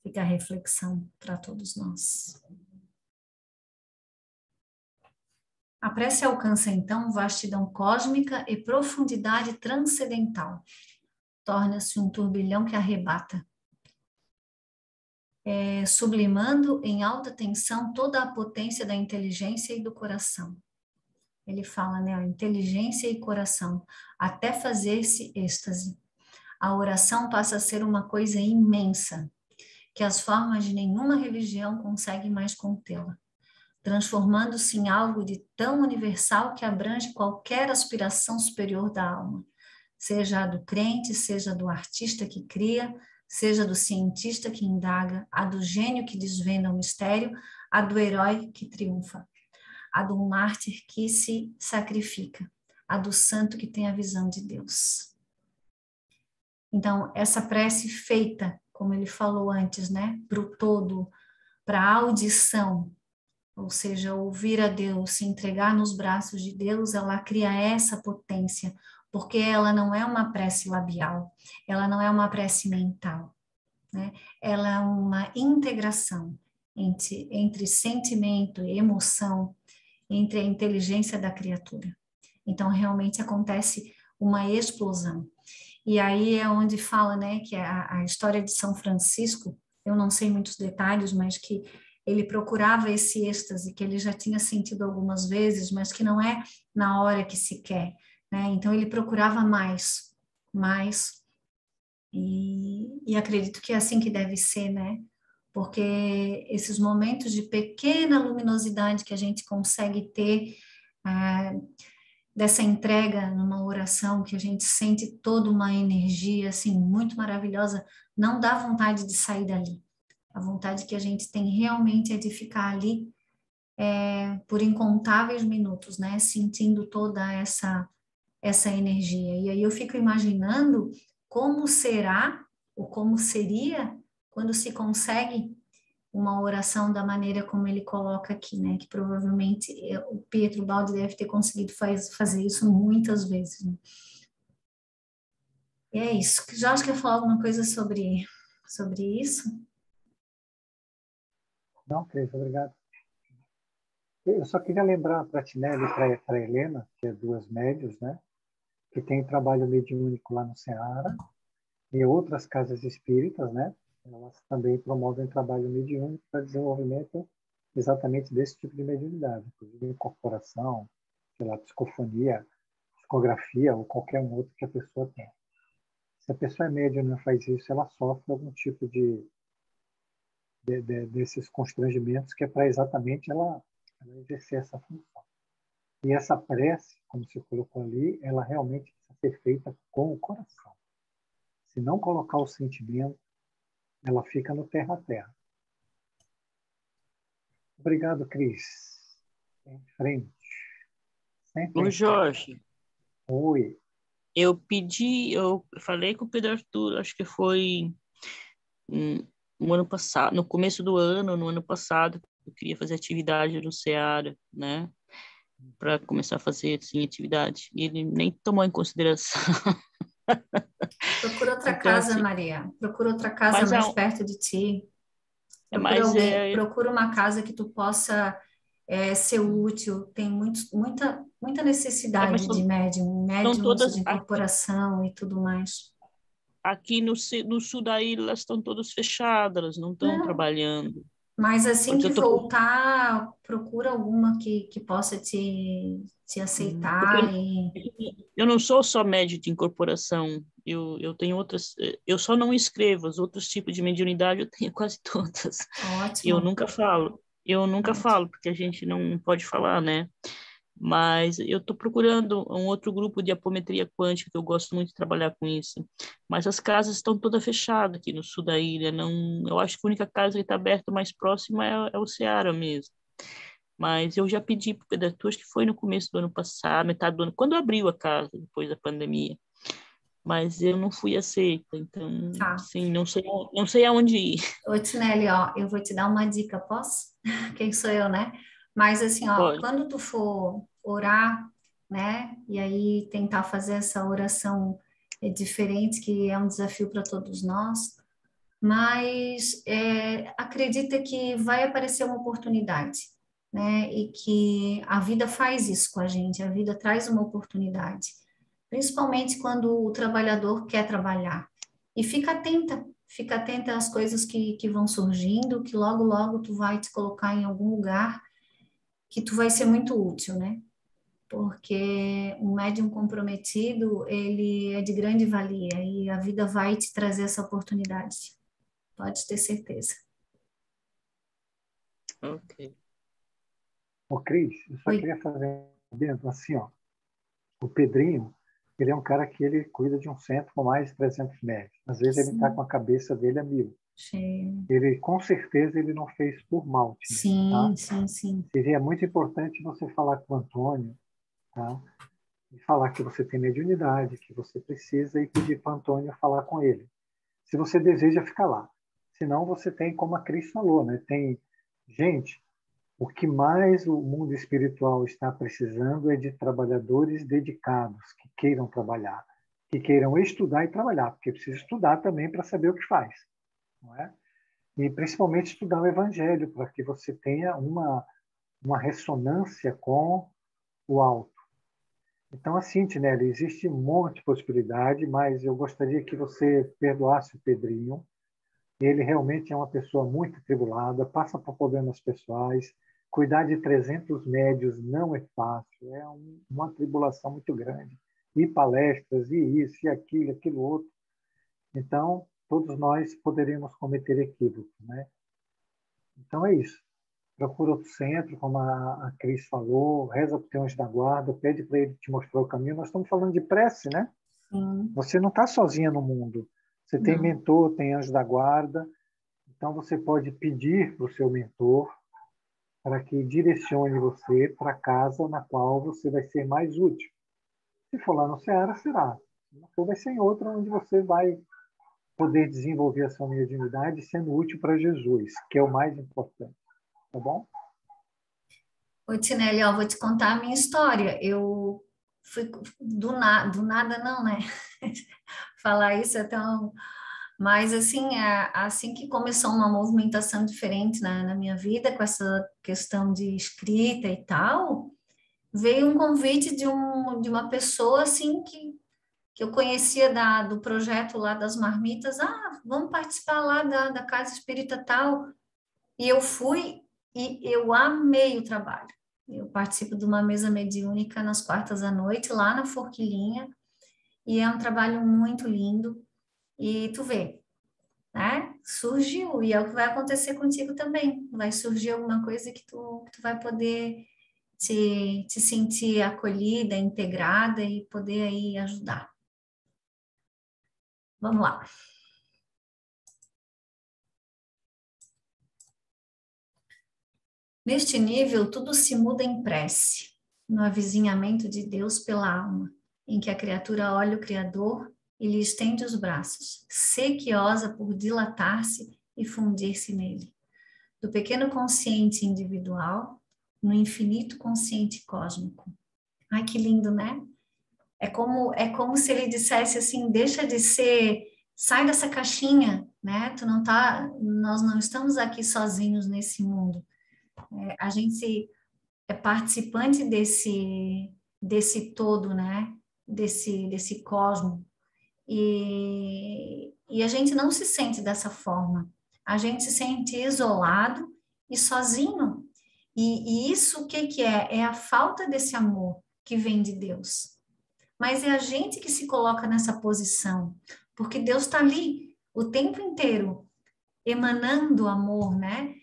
Fica a reflexão para todos nós. A prece alcança, então, vastidão cósmica e profundidade transcendental. Torna-se um turbilhão que arrebata, sublimando em alta tensão toda a potência da inteligência e do coração. Ele fala, né, inteligência e coração, até fazer-se êxtase. A oração passa a ser uma coisa imensa, que as formas de nenhuma religião conseguem mais contê-la, transformando-se em algo de tão universal que abrange qualquer aspiração superior da alma, seja a do crente, seja do artista que cria, seja do cientista que indaga, a do gênio que desvenda o mistério, a do herói que triunfa, a do mártir que se sacrifica, a do santo que tem a visão de Deus. Então, essa prece feita, como ele falou antes, né, para o todo, para a audição, ou seja, ouvir a Deus, se entregar nos braços de Deus, ela cria essa potência, porque ela não é uma prece labial, ela não é uma prece mental, né? Ela é uma integração entre sentimento e emoção, entre a inteligência da criatura. Então, realmente acontece uma explosão. E aí é onde fala, né, que a história de São Francisco, eu não sei muitos detalhes, mas que ele procurava esse êxtase que ele já tinha sentido algumas vezes, mas que não é na hora que se quer, né? Então ele procurava mais, e acredito que é assim que deve ser, né? Porque esses momentos de pequena luminosidade que a gente consegue ter, dessa entrega numa oração, que a gente sente toda uma energia, assim, muito maravilhosa, não dá vontade de sair dali. A vontade que a gente tem realmente é de ficar ali por incontáveis minutos, né? Sentindo toda essa energia. E aí eu fico imaginando como será ou como seria quando se consegue uma oração da maneira como ele coloca aqui, né? Que provavelmente o Pietro Baldi deve ter conseguido fazer isso muitas vezes, né? E é isso. Jorge, quer falar alguma coisa sobre isso? Não, Cris, obrigado. Eu só queria lembrar para a Tinelli e para a Helena, que é duas médios, né? Que tem trabalho mediúnico lá no Ceará, e outras casas espíritas, né? Elas também promovem trabalho mediúnico para desenvolvimento exatamente desse tipo de mediunidade, inclusive incorporação, sei lá, psicofonia, psicografia ou qualquer um outro que a pessoa tenha. Se a pessoa é médium e não faz isso, ela sofre algum tipo desses constrangimentos que é para exatamente ela exercer essa função. E essa prece, como você colocou ali, ela realmente precisa ser feita com o coração. Se não colocar o sentimento, ela fica no terra a terra. Obrigado, Cris. Em frente. Sempre Ô, em frente. Jorge, Oi. eu falei com o Pedro Arthur, acho que foi no ano passado, no começo do ano, no ano passado, eu queria fazer atividade no Seara, né? Para começar a fazer, assim, atividade. E ele nem tomou em consideração. Procura outra Então, casa, assim, Maria. Procura outra casa mas, mais perto de ti. Procura mas alguém, procura uma casa que tu possa ser útil. Tem muita mas necessidade de são médiums todas de incorporação e tudo mais. aqui no sul da ilha, elas estão todas fechadas, elas não estão Não, trabalhando. mas assim Porque que eu tô, voltar, procura alguma que possa te porque aceitar e eu não sou só médium de incorporação, eu tenho outras, eu só não escrevo, os outros tipos de mediunidade eu tenho quase todas. ótimo, Eu nunca ótimo. falo, porque a gente não pode falar, né? Mas eu estou procurando um outro grupo de apometria quântica, que eu gosto muito de trabalhar com isso. Mas as casas estão todas fechadas aqui no sul da ilha. Não, eu acho que a única casa que está aberta mais próxima é o Ceará mesmo. Mas eu já pedi para o Pedro, acho que foi no começo do ano passado, metade do ano, quando abriu a casa, depois da pandemia. Mas eu não fui aceita, então, Tá. sim, não sei aonde ir. Ô, Tinelli, ó, eu vou te dar uma dica, posso? Quem sou eu, né? Mas assim, ó, Pode. quando tu for orar, né? E aí tentar fazer essa oração diferente, que é um desafio para todos nós, mas acredita que vai aparecer uma oportunidade, né? E que a vida faz isso com a gente, a vida traz uma oportunidade, principalmente quando o trabalhador quer trabalhar. E fica atenta às coisas que vão surgindo, que logo, logo tu vai te colocar em algum lugar que tu vai ser muito útil, né? Porque um médium comprometido, ele é de grande valia e a vida vai te trazer essa oportunidade. Pode ter certeza. Ok. Ô, Cris, eu só Oi. queria fazer dentro assim, ó. O Pedrinho, ele é um cara que ele cuida de um centro com mais de 300 médicos. Às vezes ele está com Sim, a cabeça dele a mil. cheio. Ele, com certeza, ele não fez por mal, tá? Sim, sim, sim. Seria muito importante você falar com o Antônio, tá? E falar que você tem mediunidade, que você precisa, e pedir para o Antônio falar com ele. Se você deseja ficar lá. Senão você tem, como a Cris falou, né? Tem gente, o que mais o mundo espiritual está precisando é de trabalhadores dedicados, que queiram trabalhar, que queiram estudar e trabalhar, porque precisa estudar também para saber o que faz, não é? E principalmente estudar o Evangelho, para que você tenha uma ressonância com o alto. Então, assim, Tinelli, existe um monte de possibilidade, mas eu gostaria que você perdoasse o Pedrinho. Ele realmente é uma pessoa muito atribulada, passa por problemas pessoais. Cuidar de 300 médios não é fácil, é uma tribulação muito grande. E palestras, e isso, e aquilo outro. Então, todos nós poderíamos cometer equívocos, né? Então, é isso. Procura outro centro, como a Cris falou, reza para o teu anjo da guarda, pede para ele te mostrar o caminho. Nós estamos falando de prece, né? Sim, Você não está sozinha no mundo. Você tem não. mentor, tem anjo da guarda. Então, você pode pedir para o seu mentor para que direcione você para a casa na qual você vai ser mais útil. Se for lá no Ceará, será. Se não for, vai ser em outra onde você vai poder desenvolver a sua mediunidade sendo útil para Jesus, que é o mais importante. Tá bom? Oi, Tinelli, ó, vou te contar a minha história. Eu fui do nada não, né? Falar isso é tão... Mas, assim, assim que começou uma movimentação diferente na minha vida, com essa questão de escrita e tal, veio um convite de uma pessoa, assim, que eu conhecia do projeto lá das marmitas. Ah, vamos participar lá da Casa Espírita tal. E eu fui e eu amei o trabalho. Eu participo de uma mesa mediúnica nas quartas à noite, lá na Forquilinha, e é um trabalho muito lindo. E tu vê, né? Surgiu, e é o que vai acontecer contigo também. Vai surgir alguma coisa que tu vai poder te sentir acolhida, integrada e poder aí ajudar. Vamos lá. Neste nível, tudo se muda em prece, no avizinhamento de Deus pela alma, em que a criatura olha o Criador e lhe estende os braços, sequiosa por dilatar-se e fundir-se nele. Do pequeno consciente individual no infinito consciente cósmico. Ai, que lindo, né? É como se ele dissesse assim, deixa de ser, sai dessa caixinha, né? Nós não estamos aqui sozinhos nesse mundo. A gente é participante desse todo, né? Desse cosmos. E a gente não se sente dessa forma. A gente se sente isolado e sozinho. E isso o que é? É a falta desse amor que vem de Deus. Mas é a gente que se coloca nessa posição, porque Deus está ali o tempo inteiro, emanando amor, né?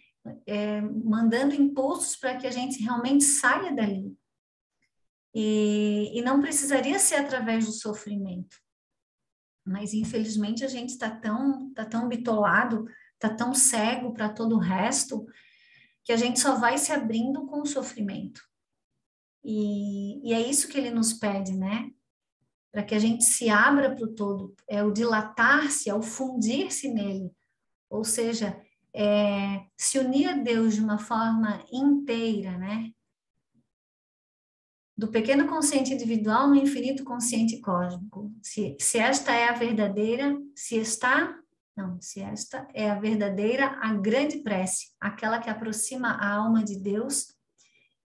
Mandando impulsos para que a gente realmente saia dali. E não precisaria ser através do sofrimento. Mas, infelizmente, a gente está tão bitolado, está tão cego para todo o resto, que a gente só vai se abrindo com o sofrimento. E é isso que ele nos pede, né? Para que a gente se abra para o todo, é o dilatar-se, é o fundir-se nele. Ou seja, se unir a Deus de uma forma inteira, né? Do pequeno consciente individual no infinito consciente cósmico. Se esta é a verdadeira, se esta é a verdadeira, a grande prece, aquela que aproxima a alma de Deus,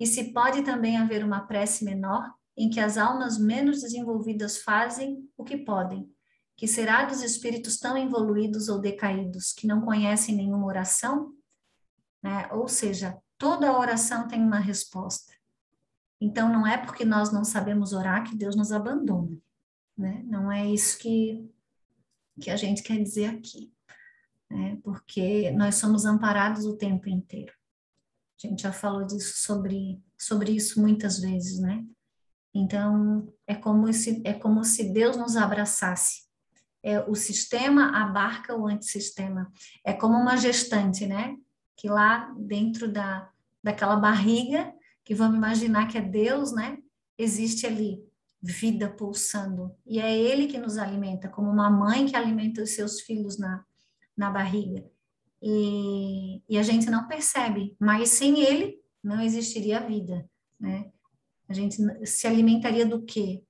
e se pode também haver uma prece menor, em que as almas menos desenvolvidas fazem o que podem, que será dos espíritos tão evoluídos ou decaídos, que não conhecem nenhuma oração, né? Ou seja, toda oração tem uma resposta. Então, não é porque nós não sabemos orar que Deus nos abandona, né? Não é isso que a gente quer dizer aqui, né? Porque nós somos amparados o tempo inteiro. A gente já falou disso sobre isso muitas vezes, né? Então, é como se Deus nos abraçasse. O sistema abarca o antissistema. É como uma gestante, né? Que lá dentro daquela barriga, que vamos imaginar que é Deus, né? Existe ali vida pulsando. E é Ele que nos alimenta, como uma mãe que alimenta os seus filhos na barriga. E a gente não percebe, mas sem Ele não existiria vida, né? A gente se alimentaria do quê?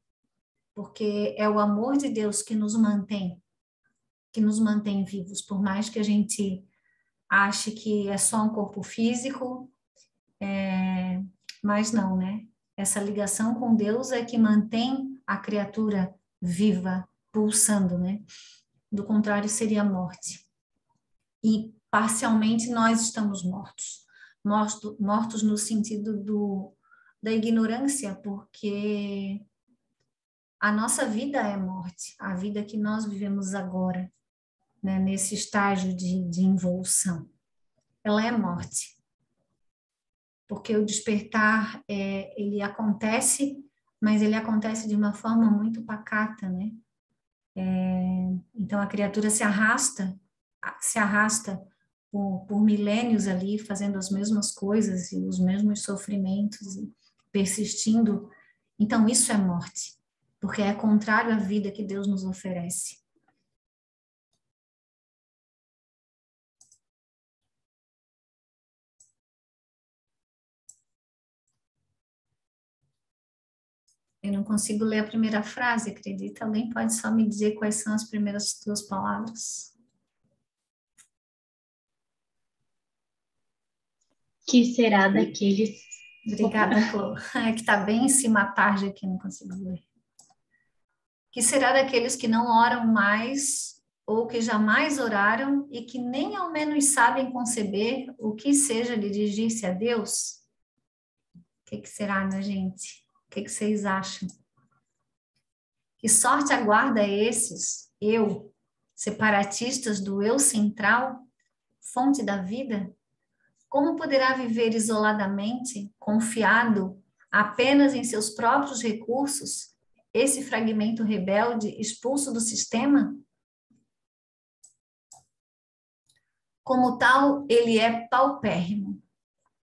Porque é o amor de Deus que nos mantém vivos, por mais que a gente ache que é só um corpo físico, mas não, né? Essa ligação com Deus é que mantém a criatura viva, pulsando, né? Do contrário, seria a morte. E parcialmente nós estamos mortos. Mortos no sentido da ignorância, porque a nossa vida é morte, a vida que nós vivemos agora, né, nesse estágio de involução, ela é morte. Porque o despertar, ele acontece, mas ele acontece de uma forma muito pacata, né? Então a criatura se arrasta por milênios ali, fazendo as mesmas coisas e os mesmos sofrimentos, e persistindo. Então isso é morte, porque é contrário à vida que Deus nos oferece. Eu não consigo ler a primeira frase, acredita? Alguém pode só me dizer quais são as primeiras duas palavras? Que será daqueles... Obrigada, Clô. É que está bem em cima a tarde aqui, não consigo ler. Que será daqueles que não oram mais ou que jamais oraram e que nem ao menos sabem conceber o que seja dirigir-se a Deus? O que será, né, gente? O que vocês acham? Que sorte aguarda esses, separatistas do eu central, fonte da vida, como poderá viver isoladamente, confiado apenas em seus próprios recursos, esse fragmento rebelde expulso do sistema? Como tal, ele é paupérrimo,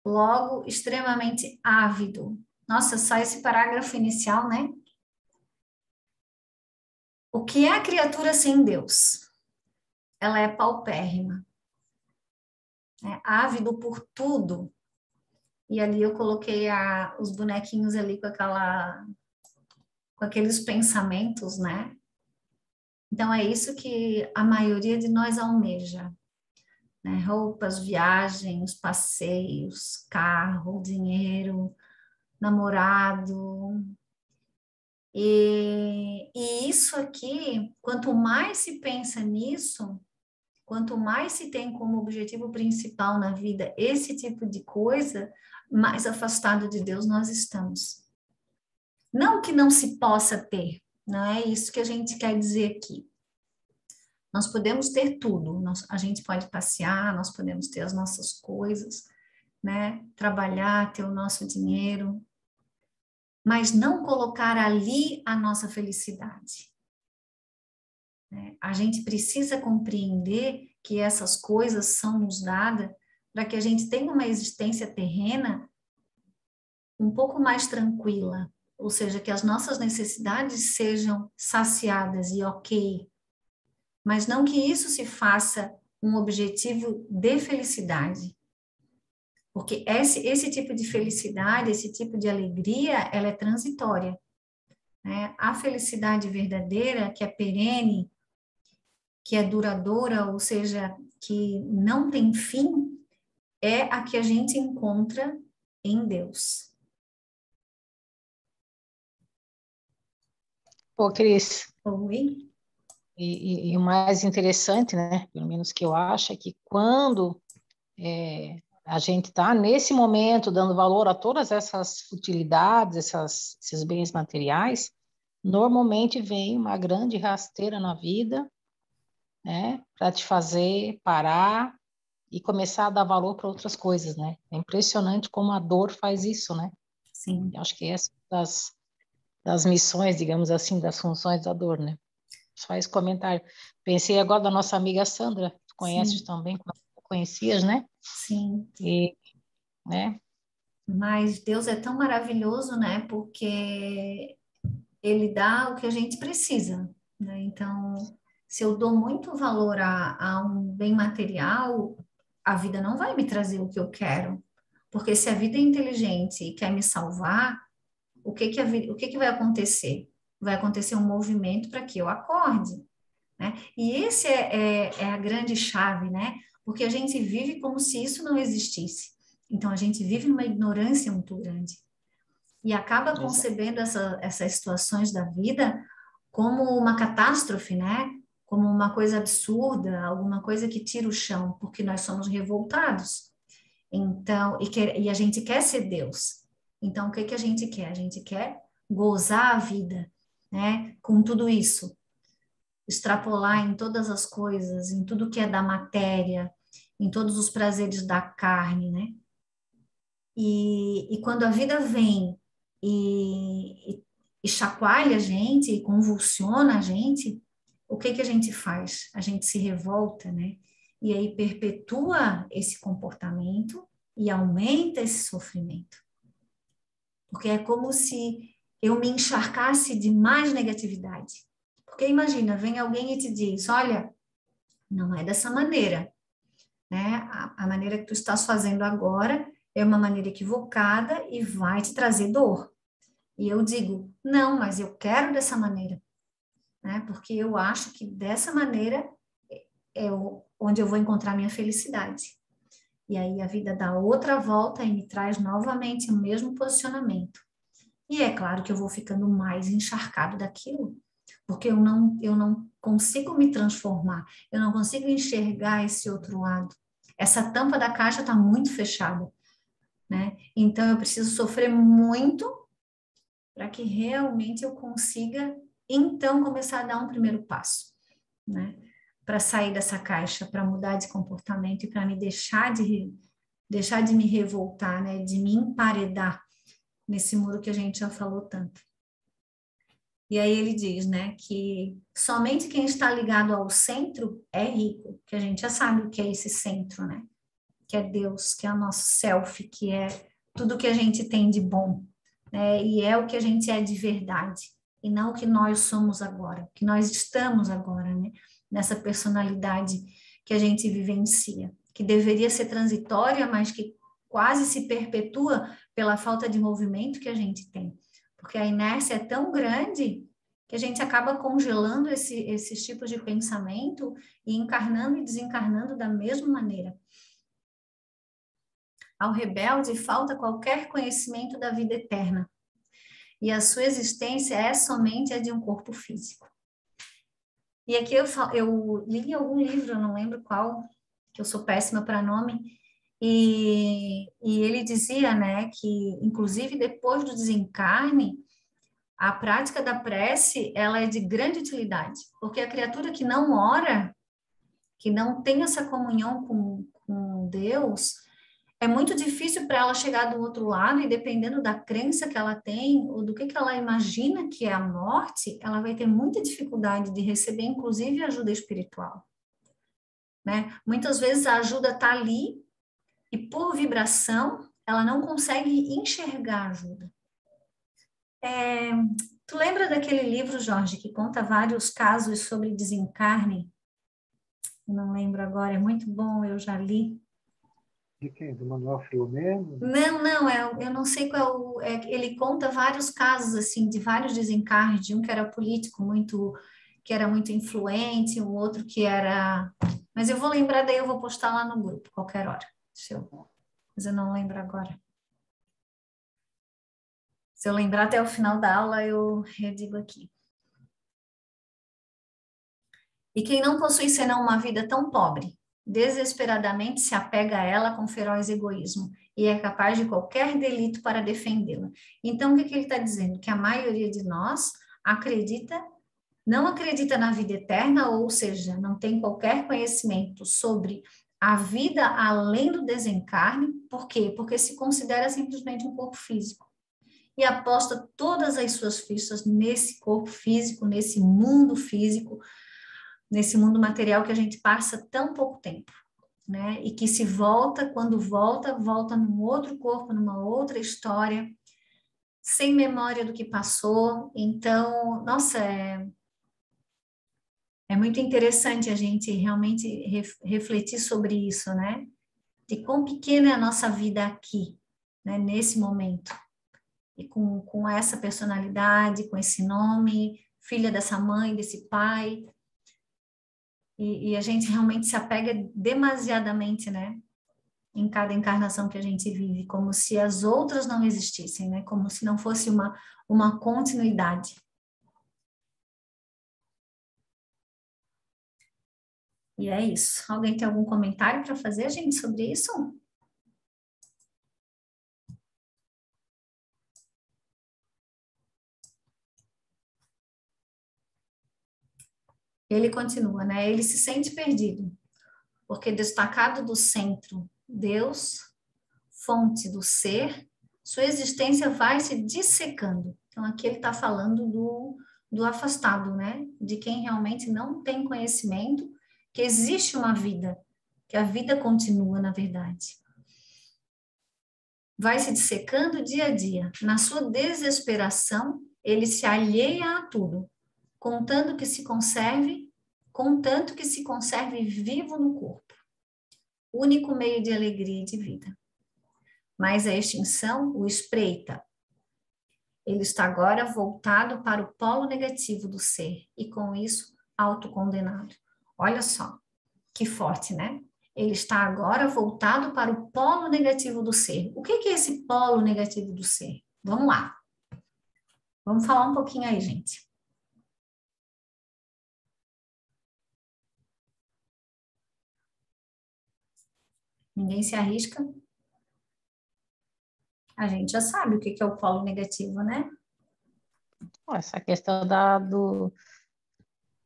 logo extremamente ávido. Nossa, só esse parágrafo inicial, né? O que é a criatura sem Deus? Ela é paupérrima, é ávido por tudo. E ali eu coloquei os bonequinhos ali com aqueles pensamentos, né? Então é isso que a maioria de nós almeja, né? Roupas, viagens, passeios, carro, dinheiro, namorado. E isso aqui, quanto mais se pensa nisso, quanto mais se tem como objetivo principal na vida esse tipo de coisa, mais afastado de Deus nós estamos. Não que não se possa ter, não é isso que a gente quer dizer aqui. Nós podemos ter tudo, a gente pode passear, nós podemos ter as nossas coisas, né? Trabalhar, ter o nosso dinheiro, mas não colocar ali a nossa felicidade. A gente precisa compreender que essas coisas são nos dadas para que a gente tenha uma existência terrena um pouco mais tranquila, ou seja, que as nossas necessidades sejam saciadas e ok, mas não que isso se faça um objetivo de felicidade. Porque esse tipo de felicidade, esse tipo de alegria, ela é transitória, né? A felicidade verdadeira, que é perene, que é duradoura, ou seja, que não tem fim, é a que a gente encontra em Deus. Ô, Cris, Oi? e o mais interessante, né, pelo menos que eu acho, é que quando a gente está nesse momento dando valor a todas essas futilidades, esses bens materiais, normalmente vem uma grande rasteira na vida, né, para te fazer parar e começar a dar valor para outras coisas, né? É impressionante como a dor faz isso, né? Sim. Eu acho que essa é das missões, digamos assim, das funções da dor, né? Só esse comentário. Pensei agora da nossa amiga Sandra, tu conheces Sim. também, conhecias, né? Sim. E, né? Mas Deus é tão maravilhoso, né? Porque Ele dá o que a gente precisa, né? Então, se eu dou muito valor a um bem material, a vida não vai me trazer o que eu quero. Porque se a vida é inteligente e quer me salvar, o que que vai acontecer? Vai acontecer um movimento para que eu acorde, né? E esse é a grande chave, né? Porque a gente vive como se isso não existisse. Então, a gente vive numa ignorância muito grande. E acaba concebendo essas situações da vida como uma catástrofe, né? Como uma coisa absurda, alguma coisa que tira o chão, porque nós somos revoltados. Então, e a gente quer ser Deus. Então, o que que a gente quer? A gente quer gozar a vida, né? Com tudo isso, extrapolar em todas as coisas, em tudo que é da matéria, em todos os prazeres da carne, né? E quando a vida vem e chacoalha a gente, e convulsiona a gente, o que que a gente faz? A gente se revolta, né? E aí perpetua esse comportamento e aumenta esse sofrimento. Porque é como se eu me encharcasse de mais negatividade. Porque imagina, vem alguém e te diz, olha, não é dessa maneira, né? A maneira que tu estás fazendo agora é uma maneira equivocada e vai te trazer dor. E eu digo, não, mas eu quero dessa maneira, né? Porque eu acho que dessa maneira é onde eu vou encontrar minha felicidade. E aí a vida dá outra volta e me traz novamente o mesmo posicionamento. E é claro que eu vou ficando mais encharcado daquilo, porque eu não consigo me transformar, eu não consigo enxergar esse outro lado. Essa tampa da caixa está muito fechada, né? Então eu preciso sofrer muito para que realmente eu consiga então começar a dar um primeiro passo, né? para sair dessa caixa, para mudar de comportamento e para me deixar de me revoltar, né? De me emparedar nesse muro que a gente já falou tanto. E aí ele diz, né, que somente quem está ligado ao centro é rico, que a gente já sabe o que é esse centro, né? Que é Deus, que é o nosso self, que é tudo que a gente tem de bom, né? E é o que a gente é de verdade, e não o que nós somos agora, o que nós estamos agora, né? Nessa personalidade que a gente vivencia, que deveria ser transitória, mas que quase se perpetua pela falta de movimento que a gente tem. Porque a inércia é tão grande que a gente acaba congelando esses tipos de pensamento e encarnando e desencarnando da mesma maneira. Ao rebelde falta qualquer conhecimento da vida eterna, e a sua existência é somente a de um corpo físico. E aqui eu li em algum livro, eu não lembro qual, que eu sou péssima para nome, e ele dizia, né, que inclusive depois do desencarne, a prática da prece, ela é de grande utilidade, porque a criatura que não ora, que não tem essa comunhão com Deus, é muito difícil para ela chegar do outro lado e dependendo da crença que ela tem ou do que ela imagina que é a morte, ela vai ter muita dificuldade de receber, inclusive, ajuda espiritual, né? Muitas vezes a ajuda está ali e por vibração ela não consegue enxergar a ajuda. Tu lembra daquele livro, Jorge, que conta vários casos sobre desencarne? Eu não lembro agora, é muito bom, eu já li. De quem? Do Manuel Filomeno? Não, eu não sei qual ele conta vários casos, assim, de vários desencarnes, de um que era político que era muito influente, o outro que era... Mas eu vou lembrar, daí eu vou postar lá no grupo, qualquer hora. Mas eu não lembro agora. Se eu lembrar até o final da aula, eu redigo aqui. E quem não possui senão uma vida tão pobre, desesperadamente se apega a ela com feroz egoísmo e é capaz de qualquer delito para defendê-la. Então, o que ele está dizendo? Que a maioria de nós não acredita na vida eterna, ou seja, não tem qualquer conhecimento sobre a vida além do desencarne. Por quê? Porque se considera simplesmente um corpo físico. E aposta todas as suas fichas nesse corpo físico, nesse mundo físico, nesse mundo material que a gente passa tão pouco tempo, né? E que se volta, quando volta num outro corpo, numa outra história, sem memória do que passou. Então, nossa, é muito interessante a gente realmente refletir sobre isso, né? De quão pequena é a nossa vida aqui, né? Nesse momento. E com essa personalidade, com esse nome, filha dessa mãe, desse pai. E a gente realmente se apega demasiadamente, né? Em cada encarnação que a gente vive, como se as outras não existissem, né? Como se não fosse uma continuidade. E é isso. Alguém tem algum comentário para fazer, gente, sobre isso? Ele continua, né? Ele se sente perdido, porque destacado do centro, Deus, fonte do ser, sua existência vai se dissecando. Então, aqui ele está falando do afastado, né? De quem realmente não tem conhecimento que existe uma vida, que a vida continua, na verdade. Vai se dissecando dia a dia. Na sua desesperação, ele se alheia a tudo, contanto que se conserve vivo no corpo, único meio de alegria e de vida. Mas a extinção o espreita. Ele está agora voltado para o polo negativo do ser e, com isso, autocondenado. Olha só, que forte, né? Ele está agora voltado para o polo negativo do ser. O que é esse polo negativo do ser? Vamos lá. Vamos falar um pouquinho aí, gente. Ninguém se arrisca? A gente já sabe o que é o polo negativo, né? Essa questão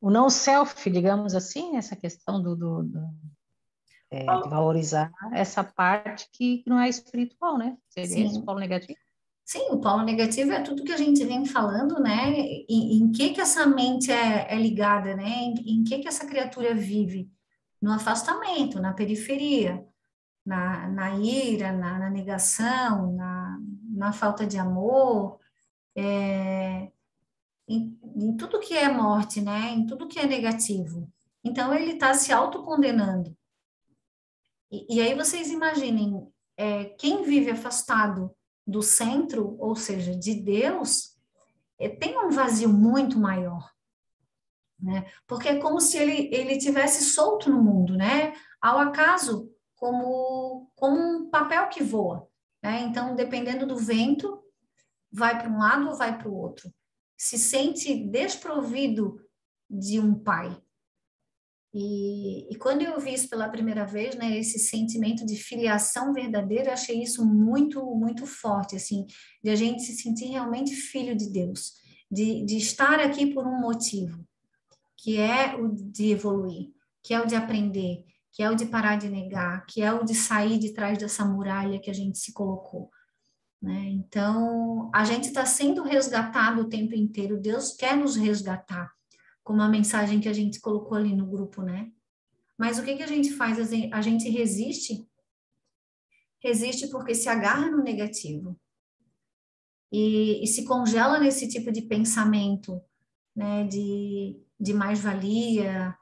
o não self, digamos assim, essa questão de valorizar essa parte que não é espiritual, né? Seria esse o Sim, polo negativo? sim, o polo negativo é tudo que a gente vem falando, né? Em que essa mente é ligada, né? Em que essa criatura vive? No afastamento, na periferia, na ira, na negação, na falta de amor, em tudo que é morte, né? Em tudo que é negativo. Então, ele está se autocondenando. E aí vocês imaginem, quem vive afastado do centro, ou seja, de Deus, tem um vazio muito maior, né? Porque é como se ele tivesse solto no mundo, né? Ao acaso, como um papel que voa, né? Então, dependendo do vento, vai para um lado ou vai para o outro. Se sente desprovido de um pai. E quando eu vi isso pela primeira vez, né, esse sentimento de filiação verdadeira, eu achei isso muito, muito forte, assim, de a gente se sentir realmente filho de Deus, de estar aqui por um motivo, que é o de evoluir, que é o de aprender, que é o de parar de negar, que é o de sair de trás dessa muralha que a gente se colocou, né? Então, a gente está sendo resgatado o tempo inteiro, Deus quer nos resgatar, como a mensagem que a gente colocou ali no grupo, né? Mas o que a gente faz? A gente resiste? Resiste porque se agarra no negativo e se congela nesse tipo de pensamento, né? De mais-valia,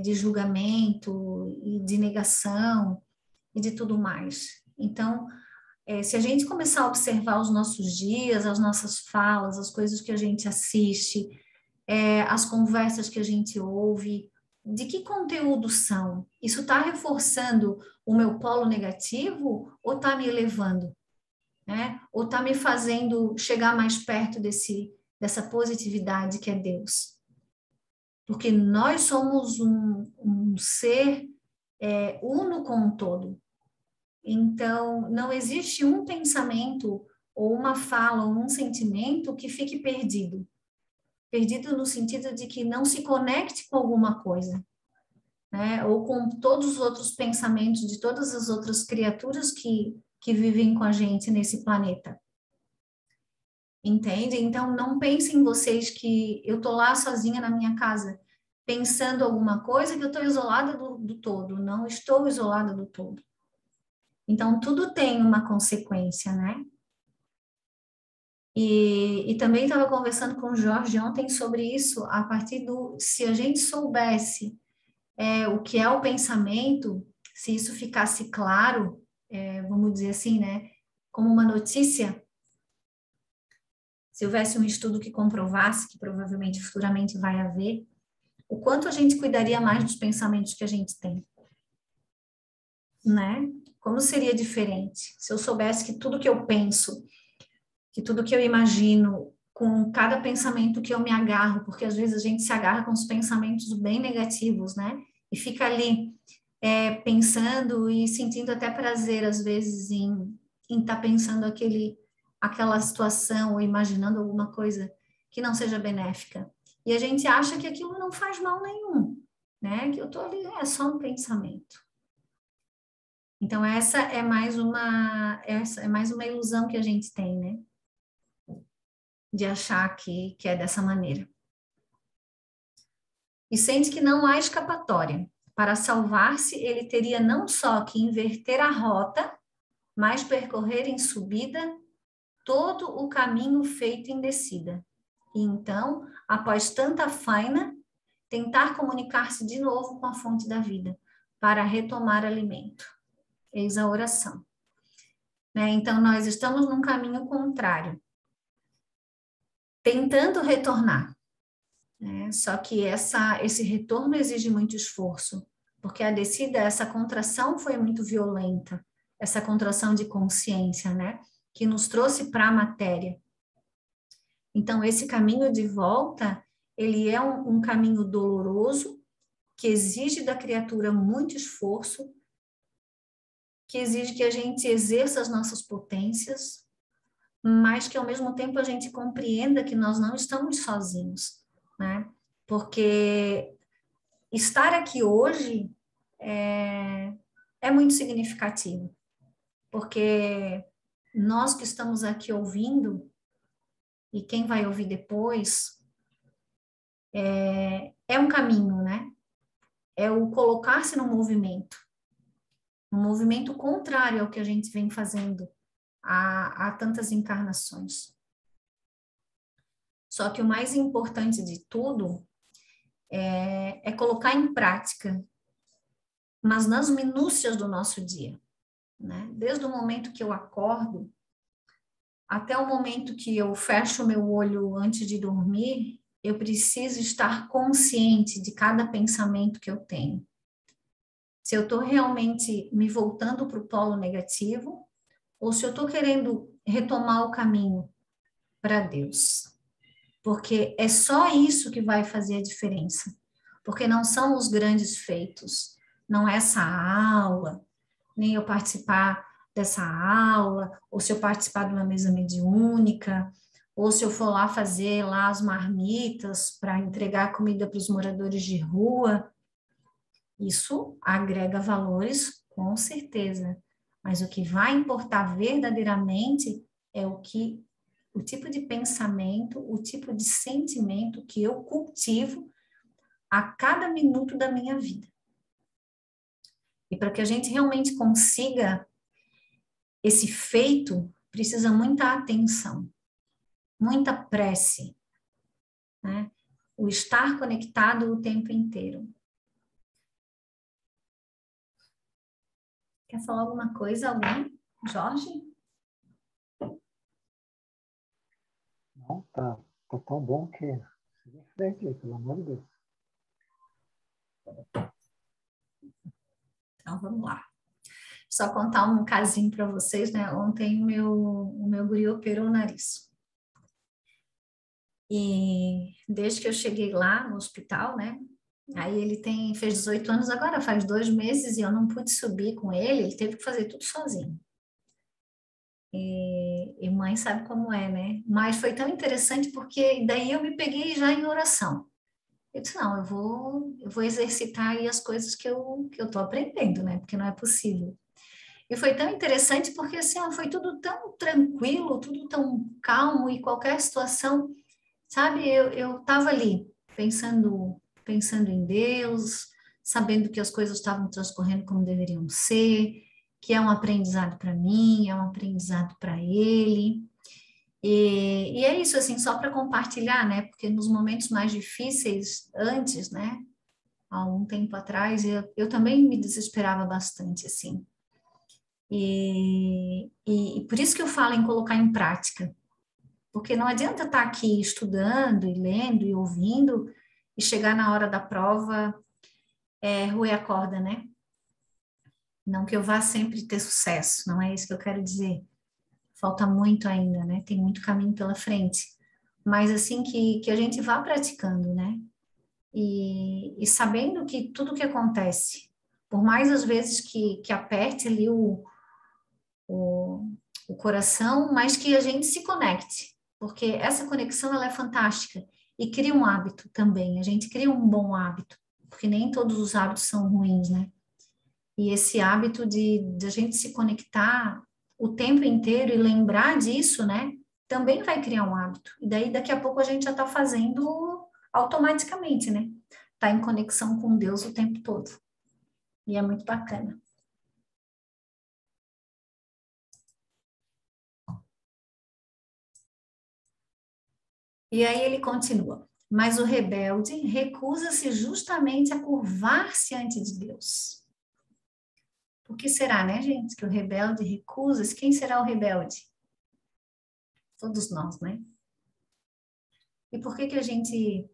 de julgamento e de negação e de tudo mais. Então, se a gente começar a observar os nossos dias, as nossas falas, as coisas que a gente assiste, as conversas que a gente ouve, de que conteúdo são? Isso está reforçando o meu polo negativo ou está me elevando? Né? Ou está me fazendo chegar mais perto dessa positividade que é Deus? Porque nós somos um ser uno com o todo. Então, não existe um pensamento, ou uma fala, ou um sentimento que fique perdido. Perdido no sentido de que não se conecte com alguma coisa, né? Ou com todos os outros pensamentos de todas as outras criaturas que vivem com a gente nesse planeta. Entende? Então, não pensem vocês que eu tô lá sozinha na minha casa, pensando alguma coisa, que eu estou isolada do todo. Não estou isolada do todo. Então, tudo tem uma consequência, né? E também estava conversando com o Jorge ontem sobre isso, a partir se a gente soubesse o que é o pensamento, se isso ficasse claro, vamos dizer assim, né, como uma notícia, se houvesse um estudo que comprovasse, que provavelmente futuramente vai haver, o quanto a gente cuidaria mais dos pensamentos que a gente tem, né? Como seria diferente se eu soubesse que tudo que eu penso, que tudo que eu imagino, com cada pensamento que eu me agarro, porque às vezes a gente se agarra com os pensamentos bem negativos, né? E fica ali pensando e sentindo até prazer, às vezes, em estar pensando aquela situação ou imaginando alguma coisa que não seja benéfica. E a gente acha que aquilo não faz mal nenhum, né? Que eu estou ali, é só um pensamento. Então, essa é mais uma ilusão que a gente tem, né? De achar que é dessa maneira. E sente que não há escapatória. Para salvar-se, ele teria não só que inverter a rota, mas percorrer em subida todo o caminho feito em descida. E então, após tanta faina, tentar comunicar-se de novo com a fonte da vida, para retomar alimento. Eis a oração. Né? Então, nós estamos num caminho contrário, tentando retornar. Né? Só que esse retorno exige muito esforço, porque a descida, essa contração foi muito violenta, essa contração de consciência, né? Que nos trouxe para a matéria. Então, esse caminho de volta, ele é um caminho doloroso, que exige da criatura muito esforço, que exige que a gente exerça as nossas potências, mas que ao mesmo tempo a gente compreenda que nós não estamos sozinhos, né? porque estar aqui hoje é muito significativo, porque nós que estamos aqui ouvindo, e quem vai ouvir depois, é um caminho, né? É o colocar-se no movimento, um movimento contrário ao que a gente vem fazendo há tantas encarnações. Só que o mais importante de tudo é colocar em prática, mas nas minúcias do nosso dia, né? Desde o momento que eu acordo até o momento que eu fecho o meu olho antes de dormir, eu preciso estar consciente de cada pensamento que eu tenho. Se eu estou realmente me voltando para o polo negativo, ou se eu estou querendo retomar o caminho para Deus. Porque é só isso que vai fazer a diferença. Porque não são os grandes feitos, não é essa aula, nem eu participar dessa aula, ou se eu participar de uma mesa mediúnica, ou se eu for lá fazer lá as marmitas para entregar comida para os moradores de rua. Isso agrega valores, com certeza. Mas o que vai importar verdadeiramente é o tipo de pensamento, o tipo de sentimento que eu cultivo a cada minuto da minha vida. E para que a gente realmente consiga esse feito, precisa muita atenção, muita prece, né? O estar conectado o tempo inteiro. Quer falar alguma coisa, alguém? Jorge? Não, tá tão bom que siga em frente, pelo amor de Deus. Então, vamos lá. Só contar um casinho para vocês, né? Ontem o meu guri operou o nariz. E desde que eu cheguei lá no hospital, né? Aí ele fez 18 anos agora, faz 2 meses, e eu não pude subir com ele teve que fazer tudo sozinho. E mãe sabe como é, né? Mas foi tão interessante porque daí eu me peguei já em oração. Eu disse, não, eu vou exercitar aí as coisas que eu tô aprendendo, né? Porque não é possível. E foi tão interessante porque, assim, foi tudo tão tranquilo, tudo tão calmo, e qualquer situação, sabe? Eu estava ali, pensando em Deus, sabendo que as coisas estavam transcorrendo como deveriam ser, que é um aprendizado para mim, é um aprendizado para ele. E é isso, assim, só para compartilhar, né? Porque nos momentos mais difíceis, antes, né? Há um tempo atrás, eu também me desesperava bastante, assim. E por isso que eu falo em colocar em prática. Porque não adianta estar aqui estudando e lendo e ouvindo e chegar na hora da prova, roer a corda, né? Não que eu vá sempre ter sucesso, não é isso que eu quero dizer. Falta muito ainda, né? Tem muito caminho pela frente. Mas assim que a gente vá praticando, né? E sabendo que tudo que acontece, por mais às vezes que aperte ali o coração, mas que a gente se conecte, porque essa conexão ela é fantástica e cria um hábito também, a gente cria um bom hábito, porque nem todos os hábitos são ruins, né? E esse hábito de a gente se conectar o tempo inteiro e lembrar disso, né? Também vai criar um hábito. E daí, daqui a pouco, a gente já está fazendo automaticamente, né? Está em conexão com Deus o tempo todo. E é muito bacana. E aí ele continua. Mas o rebelde recusa-se justamente a curvar-se ante de Deus. Por que será, né, gente, que o rebelde recusa-se? Quem será o rebelde? Todos nós, né? E por que a gente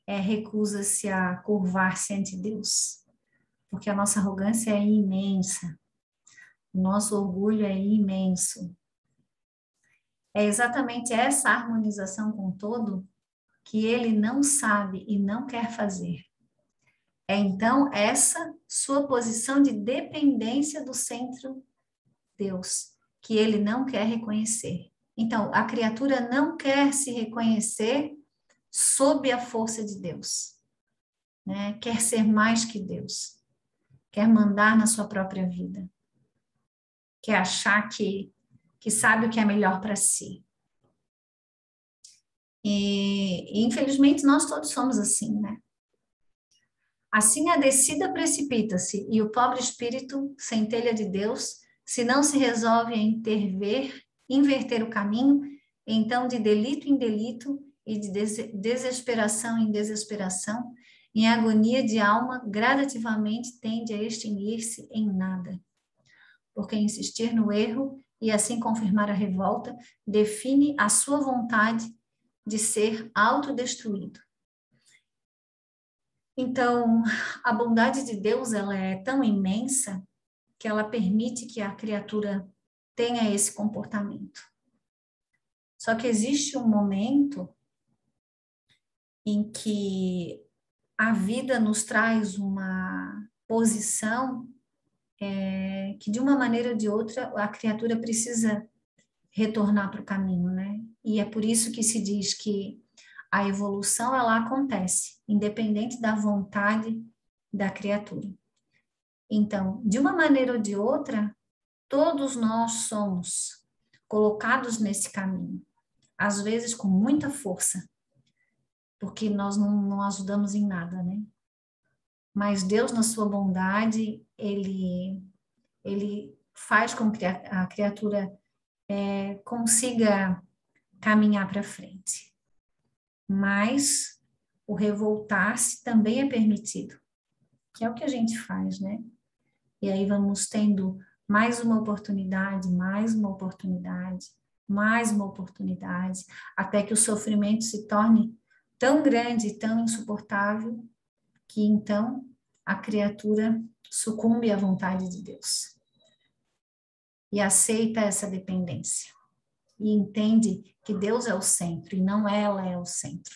recusa-se a curvar-se ante Deus? Porque a nossa arrogância é imensa. O nosso orgulho é imenso. É exatamente essa harmonização com o todo que ele não sabe e não quer fazer. É então essa sua posição de dependência do centro Deus, que ele não quer reconhecer. Então, a criatura não quer se reconhecer sob a força de Deus. né? Quer ser mais que Deus, quer mandar na sua própria vida, quer achar que sabe o que é melhor para si. E infelizmente nós todos somos assim, né? Assim a descida precipita-se, e o pobre espírito, centelha de Deus, se não se resolve a inverter o caminho, então de delito em delito e de desesperação em desesperação, em agonia de alma, gradativamente tende a extinguir-se em nada. Porque insistir no erro e assim confirmar a revolta, define a sua vontade de ser autodestruído. Então, a bondade de Deus, ela é tão imensa que ela permite que a criatura tenha esse comportamento. Só que existe um momento em que a vida nos traz uma posição que, de uma maneira ou de outra, a criatura precisa retornar para o caminho, né? E é por isso que se diz que a evolução, ela acontece, independente da vontade da criatura. Então, de uma maneira ou de outra, todos nós somos colocados nesse caminho, às vezes com muita força, porque nós não ajudamos em nada, né? Mas Deus, na sua bondade, Ele faz com que a criatura consiga caminhar para frente. Mas o revoltar-se também é permitido, que é o que a gente faz, né? E aí vamos tendo mais uma oportunidade, mais uma oportunidade, mais uma oportunidade, até que o sofrimento se torne tão grande e tão insuportável que então a criatura sucumbe à vontade de Deus e aceita essa dependência e entende que Deus é o centro e não ela é o centro.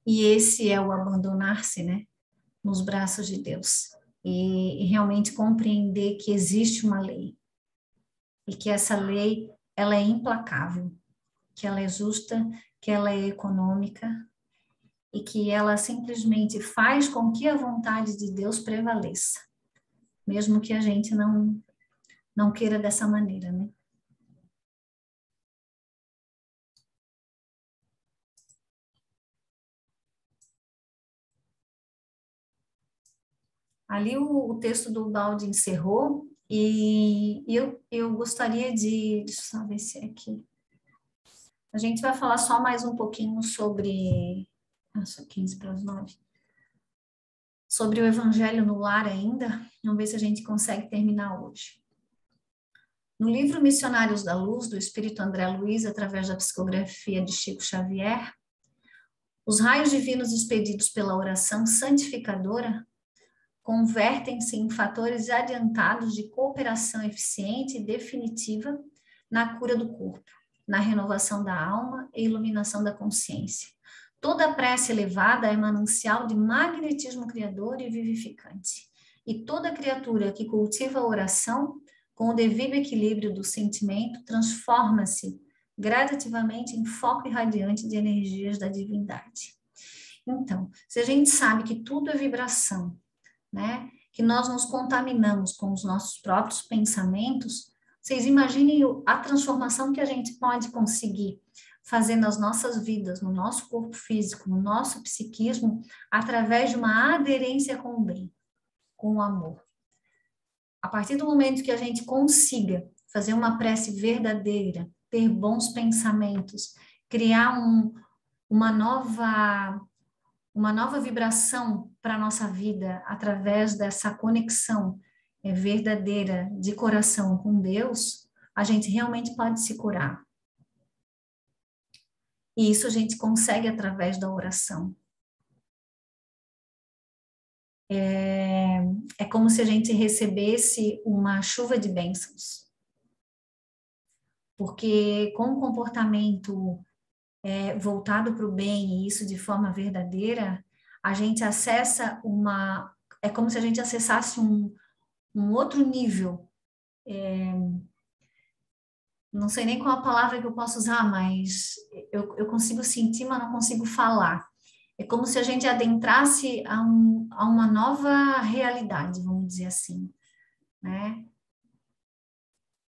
E esse é o abandonar-se, né, nos braços de Deus e realmente compreender que existe uma lei e que essa lei, ela é implacável, que ela é justa, que ela é econômica e que ela simplesmente faz com que a vontade de Deus prevaleça, mesmo que a gente não queira dessa maneira, né? Ali o texto do Baldi encerrou e eu gostaria deixa eu só ver se é aqui. A gente vai falar só mais um pouquinho sobre, só 15 para as 9, sobre o Evangelho no Lar ainda. Vamos ver se a gente consegue terminar hoje. No livro Missionários da Luz, do Espírito André Luiz, através da psicografia de Chico Xavier, os raios divinos expedidos pela oração santificadora convertem-se em fatores adiantados de cooperação eficiente e definitiva na cura do corpo, na renovação da alma e iluminação da consciência. Toda prece elevada é manancial de magnetismo criador e vivificante. E toda criatura que cultiva a oração, com o devido equilíbrio do sentimento, transforma-se gradativamente em foco irradiante de energias da divindade. Então, se a gente sabe que tudo é vibração, né? Que nós nos contaminamos com os nossos próprios pensamentos, vocês imaginem a transformação que a gente pode conseguir fazer nas nossas vidas, no nosso corpo físico, no nosso psiquismo, através de uma aderência com o bem, com o amor. A partir do momento que a gente consiga fazer uma prece verdadeira, ter bons pensamentos, criar uma nova vibração para a nossa vida através dessa conexão verdadeira de coração com Deus, a gente realmente pode se curar. E isso a gente consegue através da oração. É como se a gente recebesse uma chuva de bênçãos. Porque com o comportamento voltado para o bem, e isso de forma verdadeira, a gente acessa é como se a gente acessasse um outro nível. Não sei nem qual a palavra que eu posso usar, mas eu consigo sentir, mas não consigo falar. É como se a gente adentrasse a uma nova realidade, vamos dizer assim, né?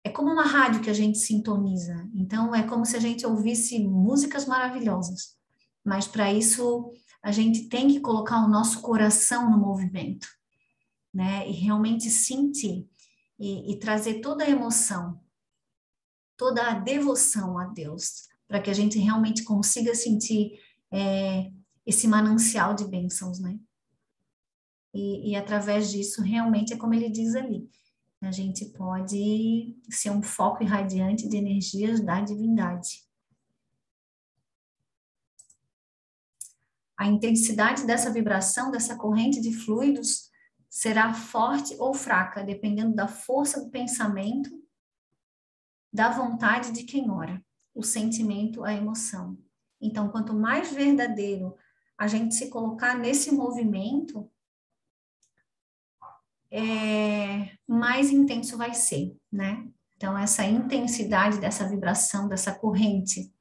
É como uma rádio que a gente sintoniza. Então, é como se a gente ouvisse músicas maravilhosas. Mas, para isso, a gente tem que colocar o nosso coração no movimento, né? E realmente sentir. E trazer toda a emoção, toda a devoção a Deus, para que a gente realmente consiga sentir esse manancial de bênçãos, né? E através disso, realmente, é como ele diz ali, a gente pode ser um foco irradiante de energias da divindade. A intensidade dessa vibração, dessa corrente de fluidos, será forte ou fraca, dependendo da força do pensamento, da vontade de quem ora, o sentimento, a emoção. Então, quanto mais verdadeiro a gente se colocar nesse movimento, mais intenso vai ser, né? Então, essa intensidade dessa vibração, dessa corrente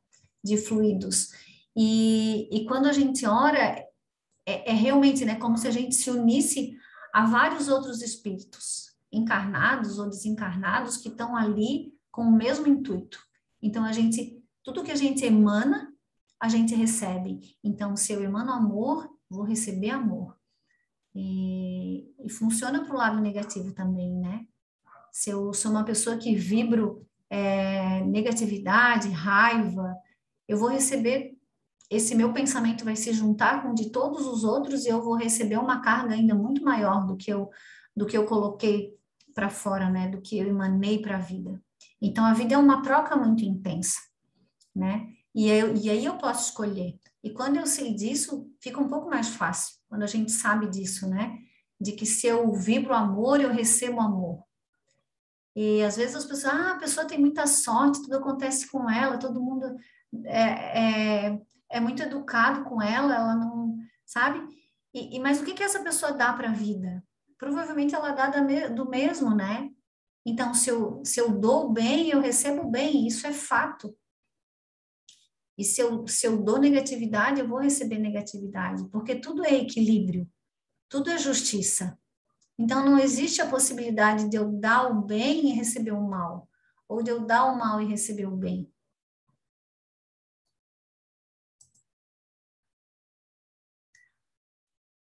de fluidos. E quando a gente ora, realmente, né, como se a gente se unisse a vários outros espíritos, encarnados ou desencarnados, que estão ali com o mesmo intuito. Então, tudo que a gente emana, a gente recebe. Então, se eu emano amor, vou receber amor. E funciona para o lado negativo também, né? Se eu sou uma pessoa que vibro negatividade, raiva, eu vou receber, esse meu pensamento vai se juntar com o de todos os outros e eu vou receber uma carga ainda muito maior do que eu coloquei para fora, né? Do que eu emanei para a vida. Então, a vida é uma troca muito intensa, né? E aí eu posso escolher. E quando eu sei disso, fica um pouco mais fácil, quando a gente sabe disso, né? De que se eu vibro amor, eu recebo amor. E às vezes as pessoas, a pessoa tem muita sorte, tudo acontece com ela, todo mundo é muito educado com ela não, sabe? Mas o que essa pessoa dá para a vida? Provavelmente ela dá do mesmo, né? Então, se eu dou bem, eu recebo bem, isso é fato. E se eu dou negatividade, eu vou receber negatividade, porque tudo é equilíbrio, tudo é justiça. Então, não existe a possibilidade de eu dar o bem e receber o mal, ou de eu dar o mal e receber o bem.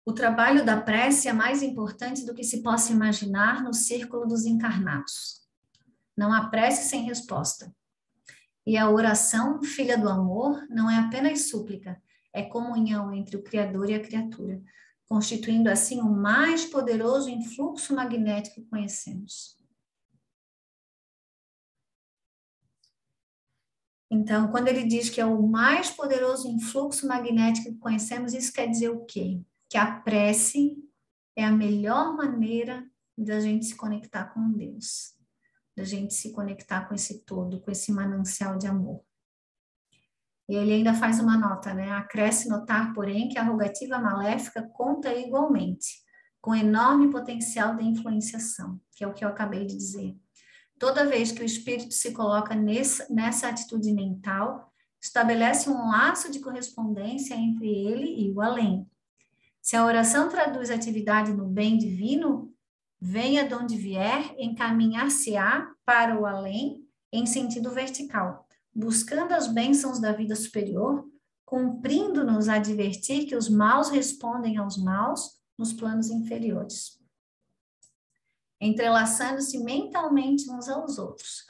O trabalho da prece é mais importante do que se possa imaginar no círculo dos encarnados. Não há prece sem resposta. E a oração, filha do amor, não é apenas súplica, é comunhão entre o Criador e a criatura, constituindo assim o mais poderoso influxo magnético que conhecemos. Então, quando ele diz que é o mais poderoso influxo magnético que conhecemos, isso quer dizer o quê? Que a prece é a melhor maneira da gente se conectar com Deus, da gente se conectar com esse todo, com esse manancial de amor. E ele ainda faz uma nota, né? Acresce notar, porém, que a rogativa maléfica conta igualmente, com enorme potencial de influenciação, que é o que eu acabei de dizer. Toda vez que o espírito se coloca nessa atitude mental, estabelece um laço de correspondência entre ele e o além. Se a oração traduz atividade no bem divino, venha de onde vier, encaminhar-se-á para o além em sentido vertical, buscando as bênçãos da vida superior, cumprindo-nos advertir que os maus respondem aos maus nos planos inferiores, entrelaçando-se mentalmente uns aos outros.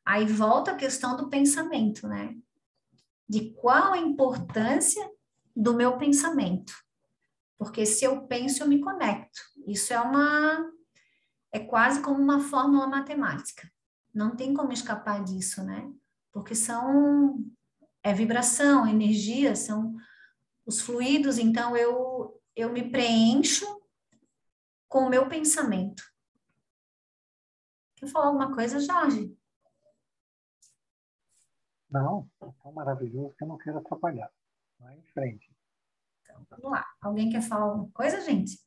Aí volta a questão do pensamento, né? De qual a importância do meu pensamento. Porque se eu penso, eu me conecto. Isso é quase como uma fórmula matemática. Não tem como escapar disso, né? Porque é vibração, energia, são os fluidos, então eu me preencho com o meu pensamento. Quer falar alguma coisa, Jorge? Não, é tão maravilhoso que eu não quero atrapalhar. Vai em frente. Então, vamos lá. Alguém quer falar alguma coisa, gente?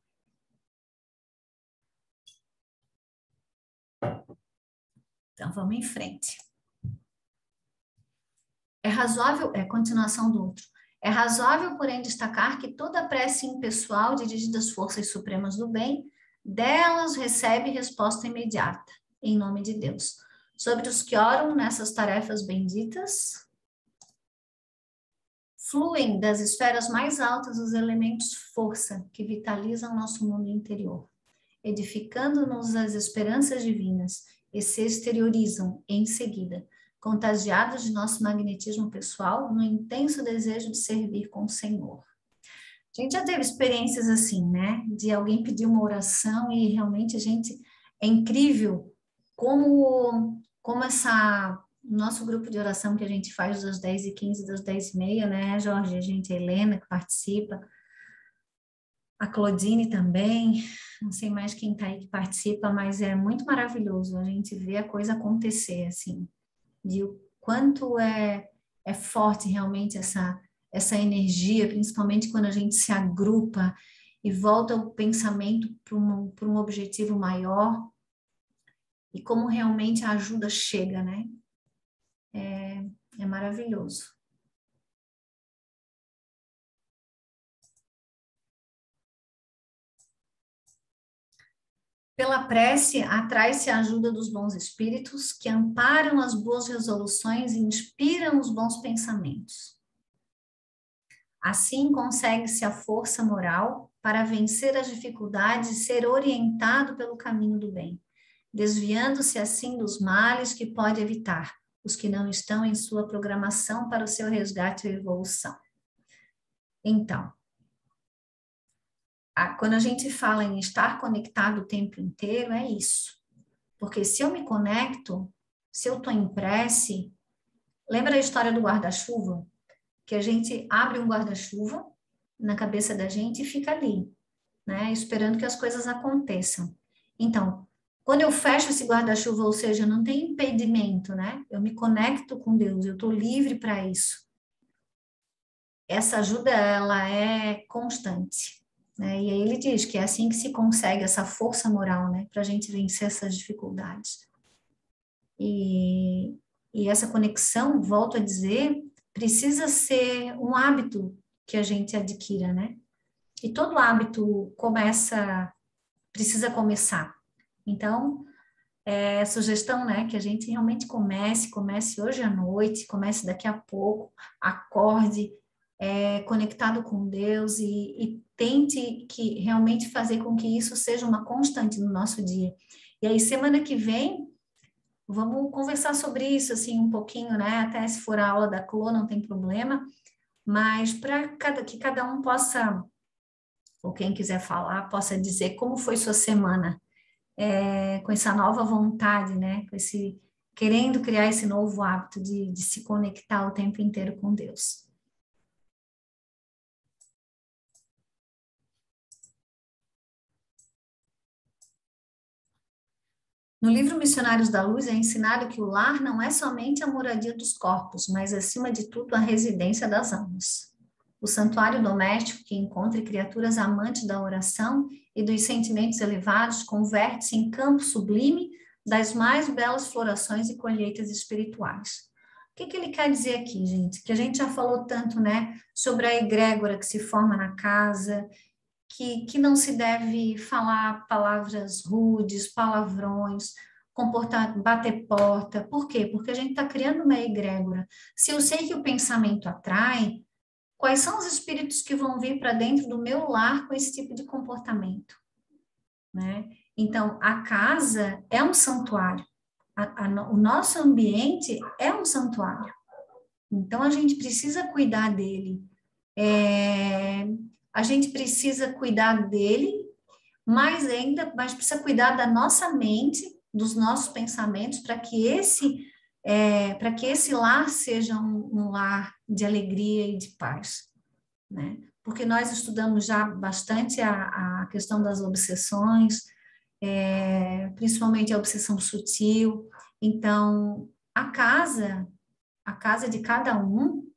Então, vamos em frente. É razoável, continuação do outro. É razoável, porém, destacar que toda prece impessoal dirigida às forças supremas do bem, delas recebe resposta imediata, em nome de Deus. Sobre os que oram nessas tarefas benditas, fluem das esferas mais altas os elementos força que vitalizam nosso mundo interior, edificando-nos as esperanças divinas e se exteriorizam em seguida, contagiados de nosso magnetismo pessoal no intenso desejo de servir com o Senhor. A gente já teve experiências assim, né? De alguém pedir uma oração e realmente é incrível como nosso grupo de oração que a gente faz das 10h15, das 10h30, né, Jorge? A Helena que participa, a Claudine também, não sei mais quem está aí que participa, mas é muito maravilhoso a gente ver a coisa acontecer, assim, de o quanto é forte realmente essa energia, principalmente quando a gente se agrupa e volta o pensamento para um objetivo maior, e como realmente a ajuda chega, né? É maravilhoso. Pela prece, atrai-se a ajuda dos bons espíritos que amparam as boas resoluções e inspiram os bons pensamentos. Assim, consegue-se a força moral para vencer as dificuldades e ser orientado pelo caminho do bem, desviando-se assim dos males que pode evitar, os que não estão em sua programação para o seu resgate e evolução. Então, quando a gente fala em estar conectado o tempo inteiro, é isso. Porque se eu me conecto, se eu estou em prece, lembra a história do guarda-chuva? Que a gente abre um guarda-chuva na cabeça da gente e fica ali, né? Esperando que as coisas aconteçam. Então, quando eu fecho esse guarda-chuva, ou seja, não tem impedimento, né? Eu me conecto com Deus, eu estou livre para isso. Essa ajuda, ela é constante, né? E aí ele diz que é assim que se consegue essa força moral, né? Para a gente vencer essas dificuldades. E essa conexão, volto a dizer, precisa ser um hábito que a gente adquira, né? E todo hábito precisa começar. Então, sugestão, né, que a gente realmente comece hoje à noite, comece daqui a pouco, acorde, conectado com Deus e tente que realmente fazer com que isso seja uma constante no nosso dia. E aí, semana que vem, vamos conversar sobre isso, assim, um pouquinho, né, até se for a aula da Clô, não tem problema, mas para que cada um possa, ou quem quiser falar, possa dizer como foi sua semana, com essa nova vontade, né, querendo criar esse novo hábito de se conectar o tempo inteiro com Deus. No livro Missionários da Luz é ensinado que o lar não é somente a moradia dos corpos, mas, acima de tudo, a residência das almas. O santuário doméstico que encontra criaturas amantes da oração e dos sentimentos elevados converte-se em campo sublime das mais belas florações e colheitas espirituais. O que ele quer dizer aqui, gente? Que a gente já falou tanto, né, sobre a egrégora que se forma na casa, que não se deve falar palavras rudes, palavrões, bater porta. Por quê? Porque a gente está criando uma egrégora. Se eu sei que o pensamento atrai, quais são os espíritos que vão vir para dentro do meu lar com esse tipo de comportamento? Né? Então, a casa é um santuário. O nosso ambiente é um santuário. Então, a gente precisa cuidar dele. A gente precisa cuidar dele, mas precisa cuidar da nossa mente, dos nossos pensamentos, para que esse lar seja um lar de alegria e de paz, né? Porque nós estudamos já bastante a questão das obsessões, principalmente a obsessão sutil. Então, a casa de cada um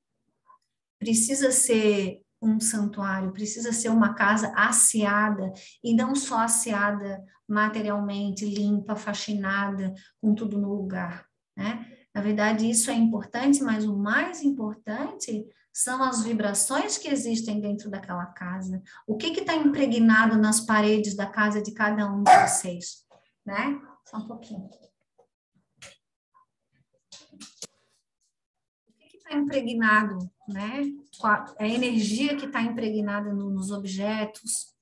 precisa ser um santuário, precisa ser uma casa asseada, e não só asseada materialmente, limpa, faxinada, com tudo no lugar, né? Na verdade, isso é importante, mas o mais importante são as vibrações que existem dentro daquela casa. O que está impregnado nas paredes da casa de cada um de vocês, né? Só um pouquinho. O que está impregnado, né? A energia que está impregnada nos objetos,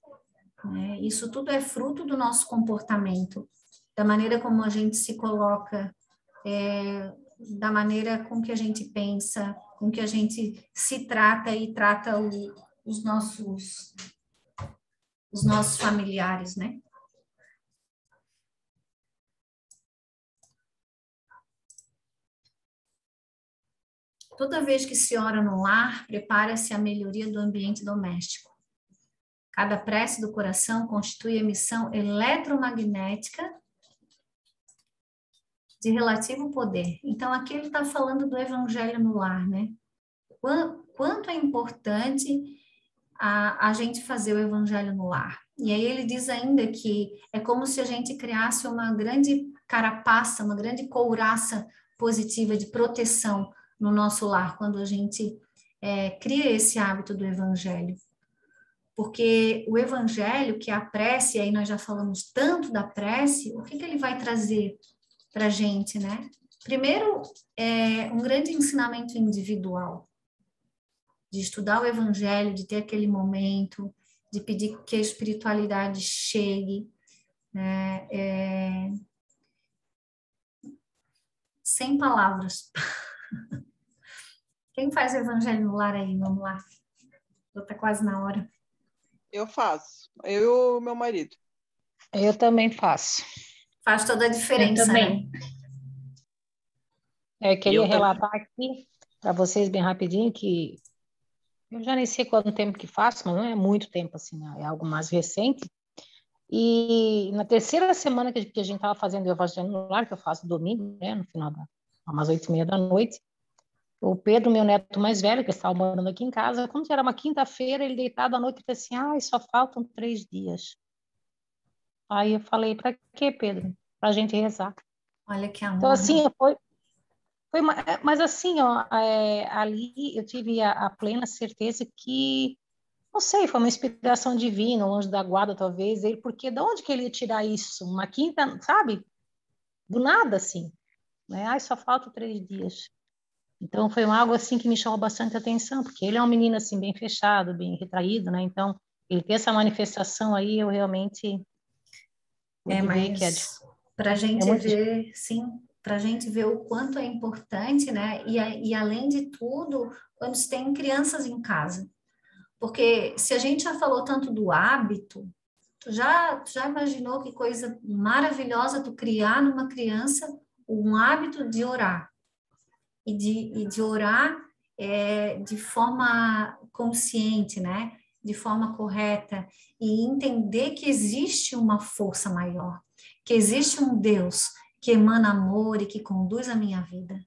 né? Isso tudo é fruto do nosso comportamento, da maneira como a gente se coloca, da maneira com que a gente pensa, com que a gente se trata e trata os nossos familiares, né? Toda vez que se ora no lar, prepara-se a melhoria do ambiente doméstico. Cada prece do coração constitui emissão eletromagnética de relativo poder. Então, aqui ele está falando do evangelho no lar, né? Quanto é importante a gente fazer o evangelho no lar. E aí ele diz ainda que é como se a gente criasse uma grande carapaça, uma grande couraça positiva de proteção no nosso lar, quando a gente cria esse hábito do evangelho. Porque o evangelho, que é a prece, e aí nós já falamos tanto da prece, o que ele vai trazer para a gente, né? Primeiro, um grande ensinamento individual, de estudar o evangelho, de ter aquele momento, de pedir que a espiritualidade chegue, né? Sem palavras. Quem faz o evangelho no lar aí? Vamos lá. Já está quase na hora. Eu faço. Eu e o meu marido. Eu também faço. Faz toda a diferença, eu também. né? Eu queria relatar aqui para vocês bem rapidinho que eu já nem sei quanto tempo que faço, mas não é muito tempo assim, né? É algo mais recente. E na terceira semana que a gente estava fazendo o evangelho no lar, que eu faço domingo, né, no final umas 8h30 da noite, o Pedro, meu neto mais velho, que estava morando aqui em casa, quando era uma quinta-feira, ele deitado à noite, ele disse assim, só faltam 3 dias. Aí eu falei, para quê, Pedro? Para a gente rezar. Olha que amor. Então, assim, mas assim, ó, ali eu tive a plena certeza que, não sei, foi uma inspiração divina, um anjo da guarda, talvez, porque de onde que ele ia tirar isso? Uma quinta, sabe? Do nada, assim. Né? Só faltam 3 dias. Então, foi algo assim que me chamou bastante atenção, porque ele é um menino, assim, bem fechado, bem retraído, né? Então, ele ter essa manifestação aí, eu realmente pude ver que para a gente muito ver, sim, para a gente ver o quanto é importante, né? E além de tudo, quando se tem crianças em casa. Porque se a gente já falou tanto do hábito, tu já imaginou que coisa maravilhosa tu criar numa criança um hábito de orar. E de orar de forma consciente, né? De forma correta, e entender que existe uma força maior, que existe um Deus que emana amor e que conduz a minha vida.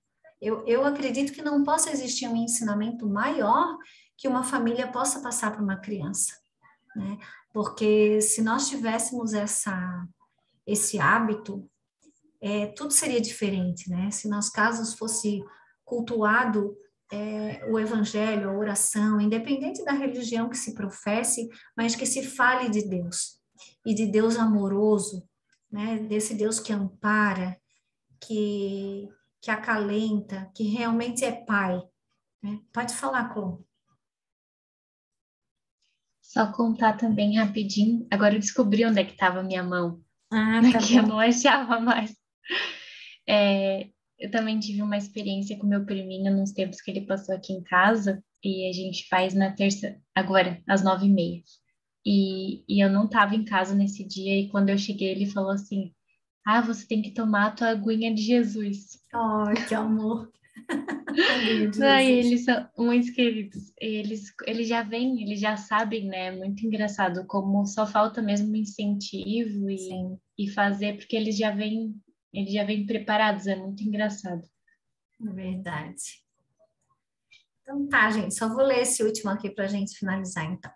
Eu acredito que não possa existir um ensinamento maior que uma família possa passar para uma criança, né? Porque se nós tivéssemos esse hábito, tudo seria diferente, né? Se nas casas fosse cultuado o evangelho, a oração, independente da religião que se professe, mas que se fale de Deus, e de Deus amoroso, né? Desse Deus que ampara, que acalenta, que realmente é Pai, né? Pode falar, Clô. Só contar também rapidinho, agora eu descobri onde é que estava a minha mão, Tá que eu não achava mais. Eu também tive uma experiência com meu priminho nos tempos que ele passou aqui em casa, e a gente faz na terça, agora, às 9h30. E eu não estava em casa nesse dia, e quando eu cheguei, ele falou assim, você tem que tomar a tua aguinha de Jesus. Oh, que amor! Aguinha de Não, e Jesus. eles são muito queridos. Eles já vêm, eles já sabem, né? Muito engraçado, como só falta mesmo incentivo e fazer, porque eles já vêm preparados, é muito engraçado. Verdade. Então tá, gente, só vou ler esse último aqui para a gente finalizar, então.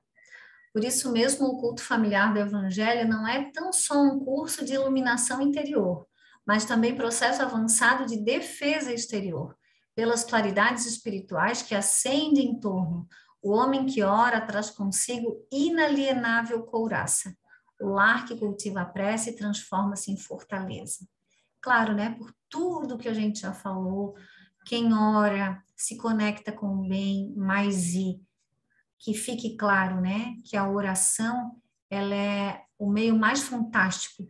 Por isso mesmo, o culto familiar do Evangelho não é tão só um curso de iluminação interior, mas também processo avançado de defesa exterior, pelas claridades espirituais que acendem em torno. O homem que ora traz consigo inalienável couraça. O lar que cultiva a prece transforma-se em fortaleza. Claro, né? Por tudo que a gente já falou, quem ora se conecta com o bem, mas que fique claro, né? Que a oração, ela é o meio mais fantástico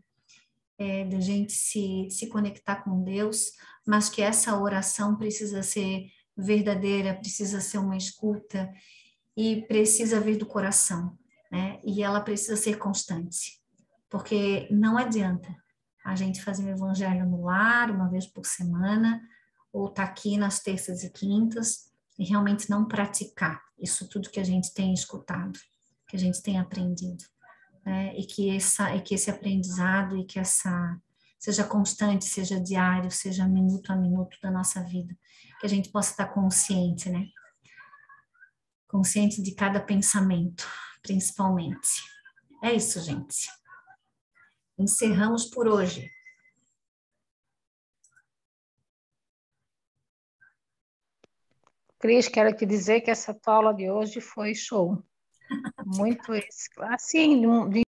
da gente se conectar com Deus, mas que essa oração precisa ser verdadeira, precisa ser uma escuta e precisa vir do coração, né? E ela precisa ser constante, porque não adianta a gente fazer o evangelho no lar, uma vez por semana, ou estar aqui nas terças e quintas, e realmente não praticar isso tudo que a gente tem escutado, que a gente tem aprendido, né? E que esse aprendizado e que essa seja constante, seja diário, seja minuto a minuto da nossa vida, que a gente possa estar consciente, né? Consciente de cada pensamento, principalmente. É isso, gente. Encerramos por hoje. Cris, quero te dizer que essa tua aula de hoje foi show. Muito assim, de